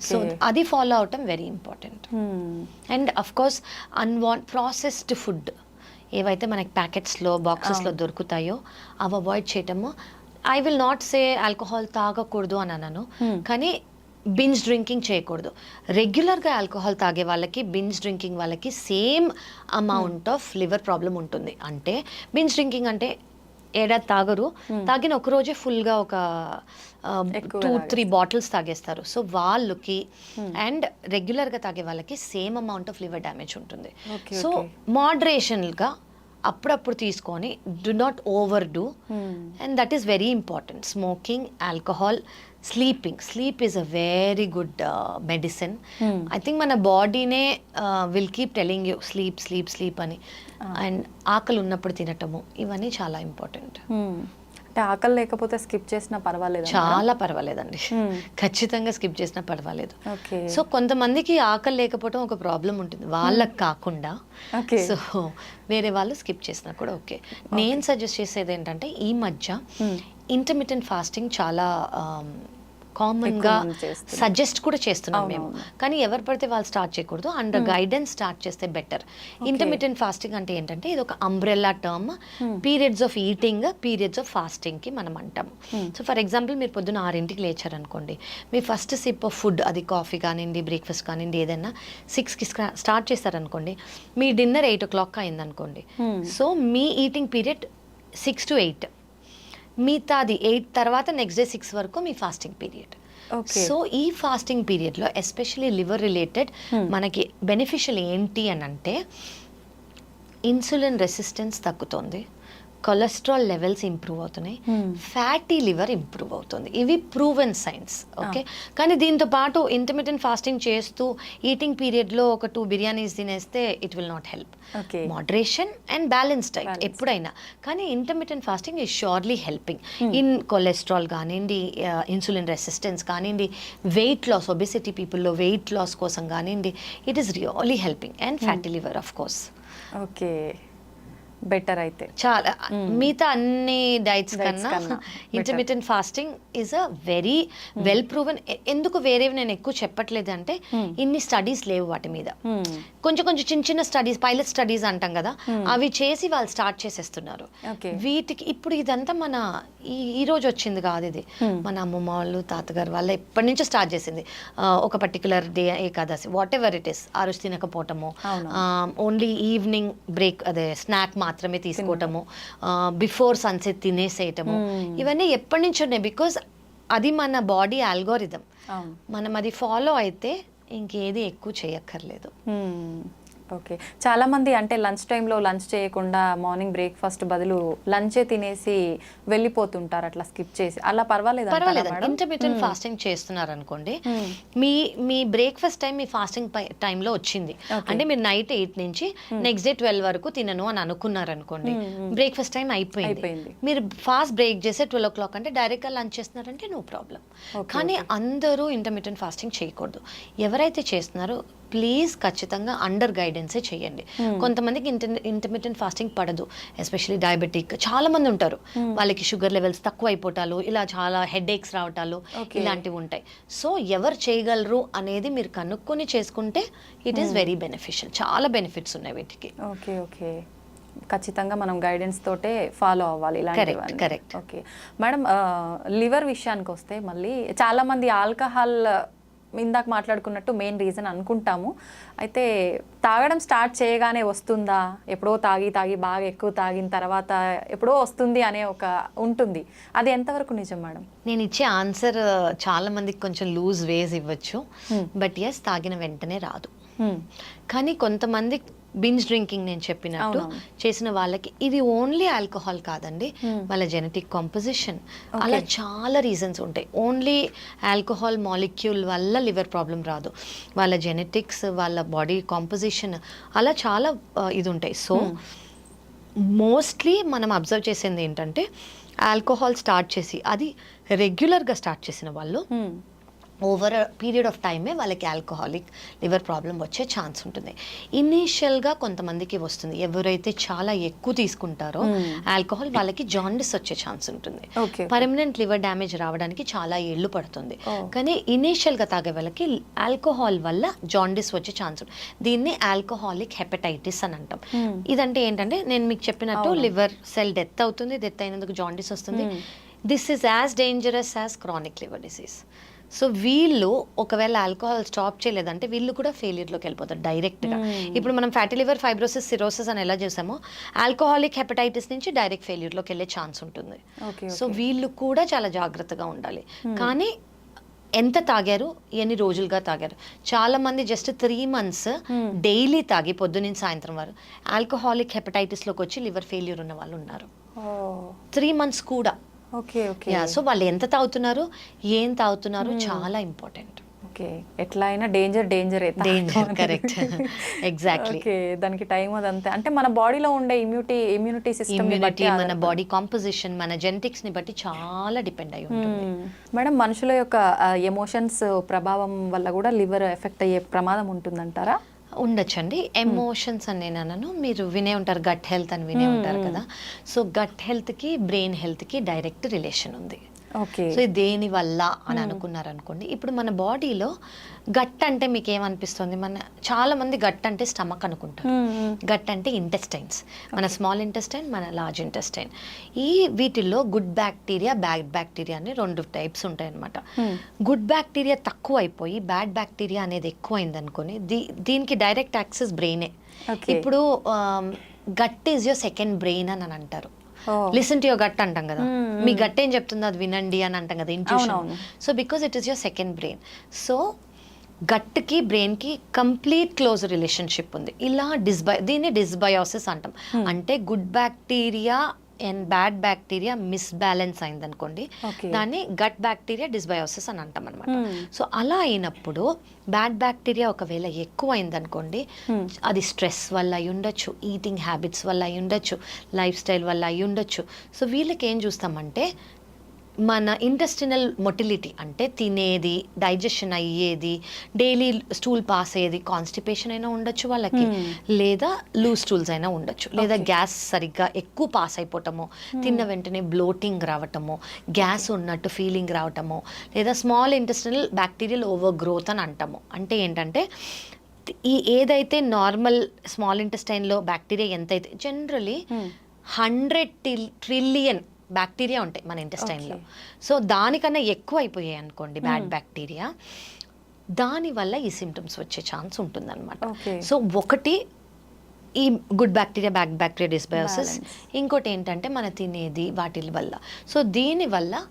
సో అది ఫాలో అవటం very important. And of course processed food ఏవైతే మనకి ప్యాకెట్స్లో, బాక్సెస్లో దొరుకుతాయో అవి అవాయిడ్ చేయటము. I will not say alcohol తాగకూడదు అని అన్నాను, కానీ బింజ్ డ్రింకింగ్ చేయకూడదు. రెగ్యులర్గా ఆల్కహాల్ తాగే వాళ్ళకి, బింజ్ డ్రింకింగ్ వాళ్ళకి same amount of liver problem ఉంటుంది. అంటే బింజ్ డ్రింకింగ్ అంటే ఏడాది తాగరు, తాగిన ఒక రోజే ఫుల్గా ఒక 2-3 బాటిల్స్ తాగేస్తారు. సో వాళ్ళకి అండ్ రెగ్యులర్గా తాగే వాళ్ళకి same amount of liver damage ఉంటుంది. సో మోడరేషన్గా అప్పుడప్పుడు తీసుకొని, do not overdo, and that is very important. Smoking, alcohol, sleep is a very good medicine. I think మన బాడీనే will keep telling you sleep అని. అండ్ ఆకలి ఉన్నప్పుడు తినటము, ఇవన్నీ చాలా ఇంపార్టెంట్. అంటే ఆకలి లేకపోతే స్కిప్ చేసినా పర్వాలేదు. చాలా పర్వాలేదండి, ఖచ్చితంగా స్కిప్ చేసినా పర్వాలేదు. ఓకే. సో కొంతమందికి ఆకలి లేకపోవడం ఒక ప్రాబ్లం ఉంటుంది, వాళ్ళకి కాకుండా ఓకే. సో వేరే వాళ్ళు స్కిప్ చేసినా కూడా ఓకే. నేను సజెస్ట్ చేసేది ఏంటంటే ఈ మధ్య ఇంటర్మిటెంట్ ఫాస్టింగ్ చాలా కామన్గా సజెస్ట్ కూడా చేస్తున్నాం మేము, కానీ ఎవరు పడితే వాళ్ళు స్టార్ట్ చేయకూడదు, అండర్ గైడెన్స్ స్టార్ట్ చేస్తే బెటర్. ఇంటర్మిటెంట్ ఫాస్టింగ్ అంటే ఏంటంటే ఇది ఒక umbrella term, periods of eating, periods of ఫాస్టింగ్కి మనం అంటాం. సో ఫర్ ఎగ్జాంపుల్ మీరు పొద్దున్న 6ంటికి లేచారనుకోండి, మీ ఫస్ట్ సిప్ ఆఫ్ ఫుడ్, అది కాఫీ కానివ్వండి, బ్రేక్ఫాస్ట్ కానివ్వండి, ఏదైనా 6కి స్టార్ట్ చేస్తారనుకోండి, మీ డిన్నర్ 8 o'clock అయిందనుకోండి, so me eating period 6 to 8, మిగతాది 8 తర్వాత నెక్స్ట్ డే 6 వరకు మీ ఫాస్టింగ్ పీరియడ్. సో ఈ ఫాస్టింగ్ పీరియడ్లో ఎస్పెషలీ లివర్ రిలేటెడ్ మనకి బెనిఫిషియల్ ఏంటి అని అంటే ఇన్సులిన్ రెసిస్టెన్స్ తగ్గుతుంది, కొలెస్ట్రాల్ లెవెల్స్ ఇంప్రూవ్ అవుతున్నాయి, ఫ్యాటీ లివర్ ఇంప్రూవ్ అవుతుంది. ఇవి ప్రూవెన్ సైన్స్. ఓకే, కానీ దీంతో పాటు ఇంటర్మిటెంట్ ఫాస్టింగ్ చేస్తూ ఈటింగ్ పీరియడ్లో ఒక 2 బిర్యానీస్ తినేస్తే it will not help. Moderation and balance diet ఎప్పుడైనా, కానీ intermittent fasting is surely helping in cholesterol కానివ్వండి, ఇన్సులిన్ రెసిస్టెన్స్ కానివ్వండి, వెయిట్ లాస్, ఒబెసిటీ పీపుల్లో వెయిట్ లాస్ కోసం కానివ్వండి, it is really helping, and fatty liver of course. Okay, better అయితే చాలా మిగతా అన్ని డైట్స్ కన్నా intermittent fasting is a very well proven. ఎందుకు వేరేవి నేను ఎక్కువ చెప్పట్లేదు అంటే ఇన్ని స్టడీస్ లేవు వాటి మీద, కొంచెం చిన్న స్టడీస్, పైలట్ స్టడీస్ అంటాం కదా, అవి చేసి వాళ్ళు స్టార్ట్ చేసేస్తున్నారు. వీటికి ఇప్పుడు ఇదంతా మన ఈ రోజు వచ్చింది కాదు, ఇది మన అమ్మమ్మ వాళ్ళు, తాతగారు వాళ్ళు ఎప్పటి నుంచో స్టార్ట్ చేసింది. ఒక particular day, Ekadashi, what ever it is, ఆ రోజు తినకపోవటము, ఓన్లీ ఈవినింగ్ బ్రేక్, అదే స్నాక్ మాత్రమే తీసుకోవటము, బిఫోర్ సన్సెట్ తినేసేయటము, ఇవన్నీ ఎప్పటి నుంచి ఉన్నాయి. బికాజ్ అది మన బాడీ ఆల్గోరిథం, మనం అది ఫాలో అయితే ఇంకేది ఎక్కువ చేయక్కర్లేదు. ఓకే, చాలా మంది అంటే లంచ్ టైంలో లంచ్ చేయకుండా మార్నింగ్ బ్రేక్ఫాస్ట్ బదులు లంచే తినేసి వెళ్ళిపోతుంటారు, అట్లా స్కిప్ చేసి. అలా పర్వాలేదు? ఇంటర్మిటెంట్ ఫాస్టింగ్ చేస్తున్నారు అనుకోండి, మీ బ్రేక్ఫాస్ట్ టైం మీ ఫాస్టింగ్ టైంలో వచ్చింది అంటే మీరు నైట్ 8 నుంచి నెక్స్ట్ డే 12 వరకు తినను అని అనుకున్నారు అనుకోండి, బ్రేక్ఫాస్ట్ టైం అయిపోయింది, మీరు ఫాస్ట్ బ్రేక్ చేసే 12 o'clock అంటే డైరెక్ట్గా లంచ్ చేస్తున్నారంటే నో ప్రాబ్లం. కానీ అందరూ ఇంటర్మిటెంట్ ఫాస్టింగ్ చేయకూడదు. ఎవరైతే చేస్తున్నారో ప్లీజ్ ఖచ్చితంగా అండర్ గైడెన్సే చేయండి. కొంతమందికి ఇంటర్మిటెంట్ ఫాస్టింగ్ పడదు, ఎస్పెషలీ డయాబెటిక్ చాలా మంది ఉంటారు, వాళ్ళకి షుగర్ లెవెల్స్ తక్కువ అయిపోతాలు, ఇలా చాలా హెడ్ ఏక్స్ రావటాలు, ఇలాంటివి ఉంటాయి. సో ఎవరు చేయగలరు అనేది మీరు కనుక్కొని చేసుకుంటే ఇట్ ఈస్ వెరీ బెనిఫిషియల్. చాలా బెనిఫిట్స్ ఉన్నాయి వీటికి. ఓకే ఓకే, ఖచ్చితంగా మనం గైడెన్స్ తోటే ఫాలో అవ్వాలి ఇలాంటివన్నీ. కరెక్ట్. ఓకే మేడం, లివర్ విషయానికి వస్తే మళ్ళీ చాలా మంది ఆల్కహాల్ ఇందాక మాట్లాడుకున్నట్టు మెయిన్ రీజన్ అనుకుంటాము. అయితే తాగడం స్టార్ట్ చేయగానే వస్తుందా, ఎప్పుడో తాగి బాగా ఎక్కువ తాగిన తర్వాత ఎప్పుడో వస్తుంది అనే ఒక ఉంటుంది, అది ఎంతవరకు నిజం మేడం? నేను ఇచ్చే ఆన్సర్ చాలా మందికి కొంచెం లూజ్ వేస్ ఇవ్వచ్చు, బట్ ఎస్, తాగిన వెంటనే రాదు. కానీ కొంతమంది బింజ్ డ్రింకింగ్ నేను చెప్పినట్టు చేసిన వాళ్ళకి ఇది ఓన్లీ ఆల్కహాల్ కాదండి, వాళ్ళ జెనెటిక్ కాంపోజిషన్, అలా చాలా రీజన్స్ ఉంటాయి. ఓన్లీ ఆల్కహాల్ మాలిక్యూల్ వల్ల లివర్ ప్రాబ్లం రాదు, వాళ్ళ జెనెటిక్స్, వాళ్ళ బాడీ కాంపోజిషన్, అలా చాలా ఇది ఉంటాయి. సో మోస్ట్లీ మనం అబ్జర్వ్ చేసేది ఏంటంటే ఆల్కహాల్ స్టార్ట్ చేసి అది రెగ్యులర్గా స్టార్ట్ చేసిన వాళ్ళు ఓవర్ పీరియడ్ ఆఫ్ టైమే వాళ్ళకి ఆల్కహాలిక్ లివర్ ప్రాబ్లం వచ్చే ఛాన్స్ ఉంటుంది. ఇనీషియల్గా కొంతమందికి వస్తుంది, ఎవరైతే చాలా ఎక్కువ తీసుకుంటారో ఆల్కహాల్ వాళ్ళకి జాండిస్ వచ్చే ఛాన్స్ ఉంటుంది, పర్మనెంట్ లివర్ డ్యామేజ్ రావడానికి చాలా ఏళ్ళు పడుతుంది. కానీ ఇనీషియల్గా తాగే వాళ్ళకి ఆల్కహాల్ వల్ల జాండిస్ వచ్చే ఛాన్స్ ఉంటుంది. దీన్ని ఆల్కహాలిక్ హెపటైటిస్ అని అంటాం. ఇదంటే ఏంటంటే నేను మీకు చెప్పినట్టు లివర్ సెల్ డెత్ అవుతుంది, డెత్ అయినందుకు జాండిస్ వస్తుంది. This is as dangerous as chronic liver disease. So వీళ్ళు ఒకవేళ ఆల్కహాల్ స్టాప్ చేయలేదంటే వీళ్ళు కూడా ఫెయిల్యూర్లోకి వెళ్ళిపోతారు డైరెక్ట్గా. ఇప్పుడు మనం ఫ్యాటీ లివర్, ఫైబ్రోసిస్, సిరోసిస్ అని ఎలా చేసామో ఆల్కహాలిక్ హెపటైటిస్ నుంచి డైరెక్ట్ ఫెయిల్యూర్లోకి వెళ్ళే ఛాన్స్ ఉంటుంది. సో వీళ్ళు కూడా చాలా జాగ్రత్తగా ఉండాలి. కానీ ఎంత తాగారు, ఎన్ని రోజులుగా తాగారు? చాలా మంది జస్ట్ 3 months డైలీ తాగి పొద్దున్న సాయంత్రం వరకు ఆల్కహాలిక్ హెపటైటిస్లోకి వచ్చి లివర్ ఫెయిల్యూర్ ఉన్న వాళ్ళు ఉన్నారు. 3 months కూడా. Okay okay. సో వాళ్ళు ఎంత తాగుతున్నారు, ఏం తాగుతున్నారు చాలా ఇంపార్టెంట్. ఓకే, ఎట్లా అయినా danger danger danger, correct, exactly. Okay, దానికి టైం అదంతే. అంటే మన బాడీలో ఉండే ఇమ్యూనిటీ సిస్టమ్ ఇమ్యూనిటీ, మన బాడీ కాంపోజిషన్, మన జెనెటిక్స్ ని బట్టి చాలా డిపెండ్ అయి ఉంటుంది. మేడం, మనుషుల యొక్క ఎమోషన్స్ ప్రభావం వల్ల కూడా లివర్ ఎఫెక్ట్ అయ్యే ప్రమాదం ఉంటుందంటారా? ఉండొచ్చండి. ఎమోషన్స్ అని నేను అనను, మీరు వినే ఉంటారు గట్ హెల్త్ అని వినే ఉంటారు కదా. సో గట్ హెల్త్కి బ్రెయిన్ హెల్త్కి డైరెక్ట్ రిలేషన్ ఉంది. ఓకే, సో ఇది దేని వల్ల అని అనుకున్నారు అనుకోండి, ఇప్పుడు మన బాడీలో గట్ అంటే మీకు ఏమనిపిస్తుంది? చాలా మంది గట్ అంటే స్టమక్ అనుకుంటారు. గట్ అంటే ఇంటెస్టైన్స్, మన స్మాల్ ఇంటెస్టైన్, మన లార్జ్ ఇంటెస్టైన్. వీటిల్లో గుడ్ బ్యాక్టీరియా, బ్యాడ్ బ్యాక్టీరియా అని 2 టైప్స్ ఉంటాయి అనమాట. గుడ్ బ్యాక్టీరియా తక్కువ అయిపోయి బ్యాడ్ బ్యాక్టీరియా అనేది ఎక్కువ అయింది అనుకోని, దీనికి డైరెక్ట్ యాక్సెస్ బ్రెయినే. ఇప్పుడు gut is your second brain అని అంటారు. లిసన్ టు యువర్ గట్ అంటాం కదా, మీ గట్ ఏం చెప్తుందో అది వినండి అని అంటాం కదా, intuition. So because it is your second brain. So గట్కి బ్రెయిన్కి కంప్లీట్ క్లోజ్ రిలేషన్షిప్ ఉంది. ఇలా దీన్ని డిస్బయోసిస్ అంటాం. అంటే good bacteria and bad bacteria misbalance అయిందనుకోండి, దాన్ని గట్ బ్యాక్టీరియా డిస్బయోసిస్ అని అంటాం అనమాట. సో అలా అయినప్పుడు బ్యాడ్ బ్యాక్టీరియా ఒకవేళ ఎక్కువ అయిందనుకోండి, అది స్ట్రెస్ వల్ల అయి ఉండొచ్చు, ఈటింగ్ హ్యాబిట్స్ వల్ల అయి ఉండొచ్చు, లైఫ్ స్టైల్ వల్ల అయి ఉండొచ్చు. సో వీళ్ళకి ఏం చూస్తామంటే, మన ఇంటెస్టినల్ మొటిలిటీ అంటే తినేది, డైజెషన్ అయ్యేది, డైలీ స్టూల్ పాస్ అయ్యేది, కాన్స్టిపేషన్ అయినా ఉండొచ్చు వాళ్ళకి, లేదా లూజ్ స్టూల్స్ అయినా ఉండొచ్చు, లేదా గ్యాస్ సరిగ్గా ఎక్కువ పాస్ అయిపోవటము, తిన్న వెంటనే బ్లోటింగ్ రావటము, గ్యాస్ ఉన్నట్టు ఫీలింగ్ రావటము, లేదా small intestinal bacterial over growth అని అంటాము. అంటే ఏంటంటే ఏదైతే నార్మల్ స్మాల్ ఇంటెస్టైన్లో బ్యాక్టీరియా ఎంతైతే, జనరలీ 100 ట్రిలియన్ బ్యాక్టీరియా ఉంటాయి మన ఇంటెస్టైన్లో. సో దానికన్నా ఎక్కువ అయిపోయాయి అనుకోండి బ్యాడ్ బ్యాక్టీరియా, దానివల్ల ఈ సిమ్టమ్స్ వచ్చే ఛాన్స్ ఉంటుందన్నమాట. సో ఒకటి ఈ good bacteria, bad bacteria dysbiosis, ఇంకోటి ఏంటంటే మన తినేది వాటి వల్ల. సో దీనివల్ల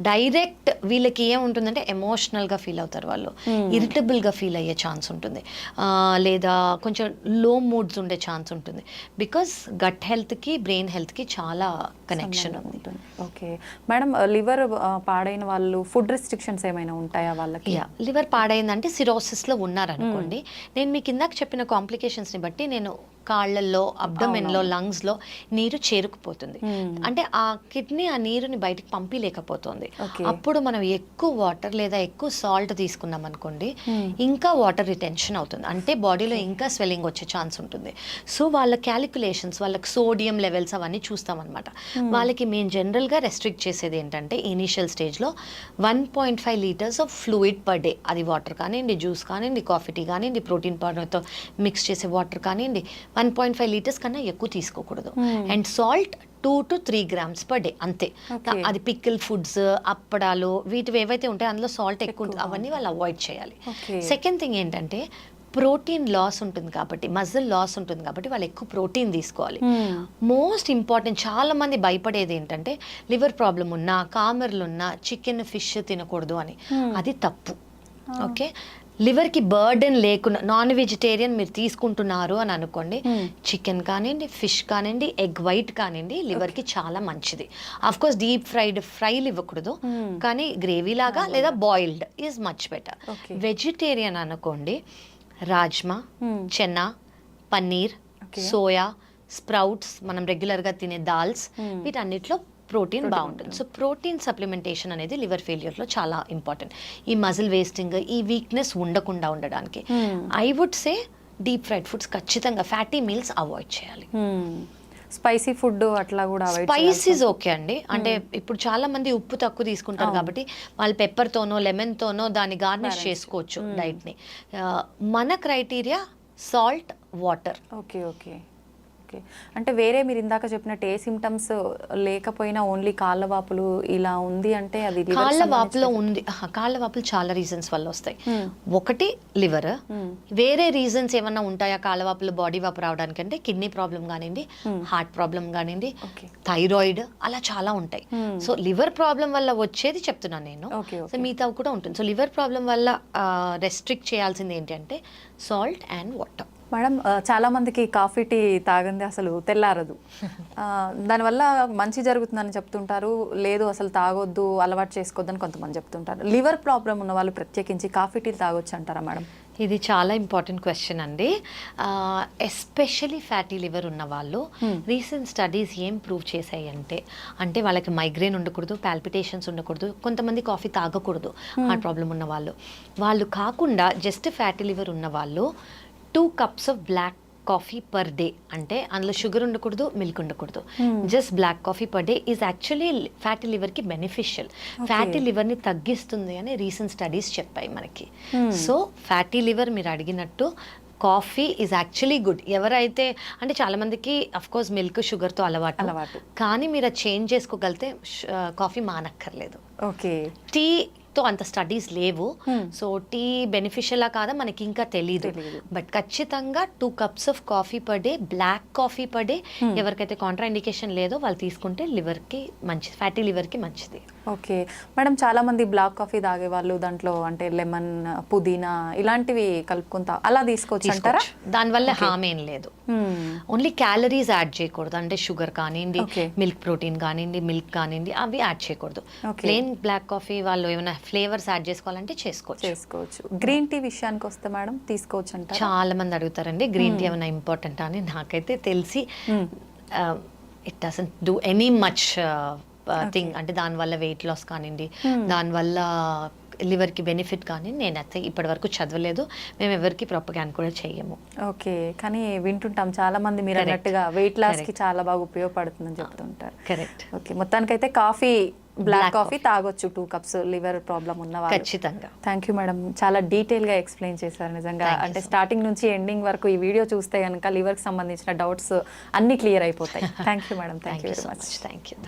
డైరెక్ట్ వీళ్ళకి ఏముంటుందంటే ఎమోషనల్గా ఫీల్ అవుతారు వాళ్ళు, ఇరిటబుల్గా ఫీల్ అయ్యే ఛాన్స్ ఉంటుంది, లేదా కొంచెం లో మూడ్స్ ఉండే ఛాన్స్ ఉంటుంది. బికాస్ గట్ హెల్త్కి బ్రెయిన్ హెల్త్కి చాలా కనెక్షన్ ఉంటుంది. ఓకే మేడం, లివర్ పాడైన వాళ్ళు ఫుడ్ రెస్ట్రిక్షన్స్ ఏమైనా ఉంటాయా వాళ్ళకి? లివర్ పాడైందంటే సిరోసిస్లో ఉన్నారనుకోండి, నేను మీకు ఇందాక చెప్పిన కాంప్లికేషన్స్ని బట్టి నేను కాళ్ళల్లో, అబ్డమెన్లో, లంగ్స్లో నీరు చేరుకుపోతుంది. అంటే ఆ కిడ్నీ ఆ నీరుని బయటకు పంపిలేకపోతుంది. అప్పుడు మనం ఎక్కువ వాటర్ లేదా ఎక్కువ సాల్ట్ తీసుకున్నాం అనుకోండి, ఇంకా వాటర్ రిటెన్షన్ అవుతుంది, అంటే బాడీలో ఇంకా స్వెల్లింగ్ వచ్చే ఛాన్స్ ఉంటుంది. సో వాళ్ళ క్యాలిక్యులేషన్స్, వాళ్ళకి సోడియం లెవెల్స్ అవన్నీ చూస్తామన్నమాట. వాళ్ళకి మేము జనరల్గా రెస్ట్రిక్ట్ చేసేది ఏంటంటే, ఇనీషియల్ స్టేజ్లో 1.5 litres of fluid per day, అది వాటర్ కానివ్వండి, జ్యూస్ కానివ్వండి, కాఫీ టీ కానివ్వండి, ప్రోటీన్ పౌడర్తో మిక్స్ చేసే వాటర్ కానివ్వండి, 1.5 లీటర్స్ కన్నా ఎక్కువ తీసుకోకూడదు. And salt 2 to 3 grams per day అంతే. అది పికిల్ ఫుడ్స్, అప్పడాలు, వీటివి ఏవైతే ఉంటాయో అందులో సాల్ట్ ఎక్కువ ఉంటుంది, అవన్నీ వాళ్ళు అవాయిడ్ చేయాలి. సెకండ్ థింగ్ ఏంటంటే, ప్రోటీన్ లాస్ ఉంటుంది కాబట్టి, మజిల్ లాస్ ఉంటుంది కాబట్టి వాళ్ళు ఎక్కువ ప్రోటీన్ తీసుకోవాలి. మోస్ట్ ఇంపార్టెంట్, చాలా మంది భయపడేది ఏంటంటే, లివర్ ప్రాబ్లం ఉన్నా, కామెర్లు ఉన్నా చికెన్, ఫిష్ తినకూడదు అని. అది తప్పు. ఓకే, లివర్కి బర్డెన్ లేకుండా నాన్ వెజిటేరియన్ మీరు తీసుకుంటున్నారు అని అనుకోండి, చికెన్ కానివ్వండి, ఫిష్ కానివ్వండి, ఎగ్ వైట్ కానివ్వండి, లివర్కి చాలా మంచిది. ఆఫ్ కోర్స్ డీప్ ఫ్రైలు ఇవ్వకూడదు, కానీ గ్రేవీ లాగా లేదా boiled is much better. Vegetarian అనుకోండి, రాజ్మా, చెన్నా, పన్నీర్, సోయా, స్ప్రౌట్స్, మనం రెగ్యులర్గా తినే దాల్స్, వీటన్నిటిలో ప్రోటీన్ బాగుంటుంది. సో ప్రోటీన్ సప్లిమెంటేషన్ అనేది లివర్ ఫెయిల్యూర్లో చాలా ఇంపార్టెంట్. ఈ మజిల్ వేస్టింగ్, ఈ వీక్నెస్ ఉండకుండా ఉండడానికి I would say deep fried foods ఖచ్చితంగా, ఫ్యాటీ మీల్స్ అవాయిడ్ చేయాలి. స్పైసీ ఫుడ్ అట్లా కూడా స్పైసీస్ ఓకే అండి. అంటే ఇప్పుడు చాలా మంది ఉప్పు తక్కువ తీసుకుంటారు కాబట్టి వాళ్ళు పెప్పర్తోనో లెమన్తోనో దాన్ని గార్నిష్ చేసుకోవచ్చు డైట్ని. మన criteria salt, water. Okay okay okay, అంటే వేరే మీరు ఇందాక చెప్పినట్టు ఏ సిమ్టమ్స్ లేకపోయినా ఓన్లీ కాళ్ళ వాపులు ఇలా ఉంది అంటే అది కాళ్ళ వాపులో ఉంది. కాళ్ళ వాపులు చాలా రీజన్స్ వల్ల వస్తాయి. ఒకటి లివర్, వేరే రీజన్స్ ఏమన్నా ఉంటాయా కాళ్ళ వాపులు, బాడీ వాపు రావడానికి అంటే కిడ్నీ ప్రాబ్లం కానివ్వండి, హార్ట్ ప్రాబ్లం కానివ్వండి, థైరాయిడ్, అలా చాలా ఉంటాయి. సో లివర్ ప్రాబ్లం వల్ల వచ్చేది చెప్తున్నాను నేను. సో మిగతా కూడా ఉంటుంది. సో లివర్ ప్రాబ్లం వల్ల రెస్ట్రిక్ట్ చేయాల్సింది ఏంటంటే సాల్ట్ అండ్ వాటర్. మేడం చాలా మందికి కాఫీ టీ తాగంది అసలు తెల్లారదు. దానివల్ల మంచి జరుగుతుందని చెప్తుంటారు, లేదు అసలు తాగొద్దు, అలవాటు చేసుకోవద్దని కొంతమంది చెప్తుంటారు. లివర్ ప్రాబ్లం ఉన్న వాళ్ళు ప్రత్యేకించి కాఫీ టీ తాగొచ్చు అంటారా మేడం? ఇది చాలా ఇంపార్టెంట్ క్వశ్చన్ అండి. ఎస్పెషలీ ఫ్యాటీ లివర్ ఉన్న వాళ్ళు రీసెంట్ స్టడీస్ ఏం ప్రూవ్ చేశాయి అంటే వాళ్ళకి మైగ్రేన్ ఉండకూడదు, పాల్పిటేషన్స్ ఉండకూడదు, కొంతమంది కాఫీ తాగకూడదు హార్ట్ ప్రాబ్లం ఉన్న వాళ్ళు కాకుండా జస్ట్ ఫ్యాటీ లివర్ ఉన్న వాళ్ళు 2 cups of black coffee per day, అంటే అందులో షుగర్ ఉండకూడదు, మిల్క్ ఉండకూడదు, just black coffee per day is actually fatty లివర్కి బెనిఫిషియల్, ఫ్యాటీ లివర్ని తగ్గిస్తుంది అని రీసెంట్ స్టడీస్ చెప్పాయి మనకి. సో ఫ్యాటీ లివర్ మీరు అడిగినట్టు కాఫీ ఈజ్ యాక్చువల్లీ గుడ్. ఎవరైతే అంటే చాలామందికి అఫ్కోర్స్ మిల్క్ షుగర్తో అలవాటు, కానీ మీరు అది చేంజ్ చేసుకోగలిగితే కాఫీ మానక్కర్లేదు. ఓకే. తో అంత స్టడీస్ లేవు, సో టీ బెనిఫిషియలా కాదా మనకి ఇంకా తెలీదు. బట్ ఖచ్చితంగా 2 cups of coffee per day, black coffee per day, ఎవరికైతే కాంట్రా ఇండికేషన్ లేదో వాళ్ళు తీసుకుంటే లివర్కి మంచిది, ఫ్యాటీ లివర్కి మంచిది. ఓకే మేడం, చాలా మంది బ్లాక్ కాఫీ తాగే వాళ్ళు దాంట్లో అంటే లెమన్, పుదీనా ఇలాంటివి కలుపుకుంటా అలా తీసుకోవచ్చు అంటారా? దానివల్ల హామ్ ఏం లేదు. ఓన్లీ క్యాలరీస్ యాడ్ చేయకూడదు, అంటే షుగర్ కానివ్వండి, మిల్క్ ప్రోటీన్ కానివ్వండి, మిల్క్ కానివ్వండి, అవి యాడ్ చేయకూడదు. ప్లెయిన్ బ్లాక్ కాఫీ వాళ్ళు ఏమైనా ఫ్లేవర్స్ యాడ్ చేసుకోవాలంటే చేసుకోవచ్చు. గ్రీన్ టీ విషయానికి వస్తే మేడం తీసుకోవచ్చు అంటారా? చాలా మంది అడుగుతారండి గ్రీన్ టీ ఏమైనా ఇంపార్టెంట్ అని. నాకైతే తెలిసి it doesn't do any much thing, అంటే దానివల్ల వెయిట్ లాస్ కానివ్వండి, దానివల్ల లివర్కి బెనిఫిట్ కానీ నేనైతే ఇప్పటి వరకు చదవలేదు, మేము ఎవరికి ప్రొపగాండా కూడా చెయ్యము. ఓకే, కానీ వింటుంటాం చాలా మంది మీరు అన్నట్టుగా వెయిట్ లాస్కి చాలా బాగా ఉపయోగపడుతుందని చెప్తుంటారు. కరెక్ట్. ఓకే, మొత్తానికైతే కాఫీ, బ్లాక్ కాఫీ తాగొచ్చు 2 cups లివర్ ప్రాబ్లం ఉన్న వాళ్ళు. ఖచ్చితంగా. థ్యాంక్ యూ మేడం, చాలా డీటెయిల్గా ఎక్స్ప్లెయిన్ చేశారు నిజంగా. అంటే స్టార్టింగ్ నుంచి ఎండింగ్ వరకు ఈ వీడియో చూస్తే కనుక లివర్కి సంబంధించిన డౌట్స్ అన్ని క్లియర్ అయిపోతాయి. Thank you madam, thank you very much. Thank you.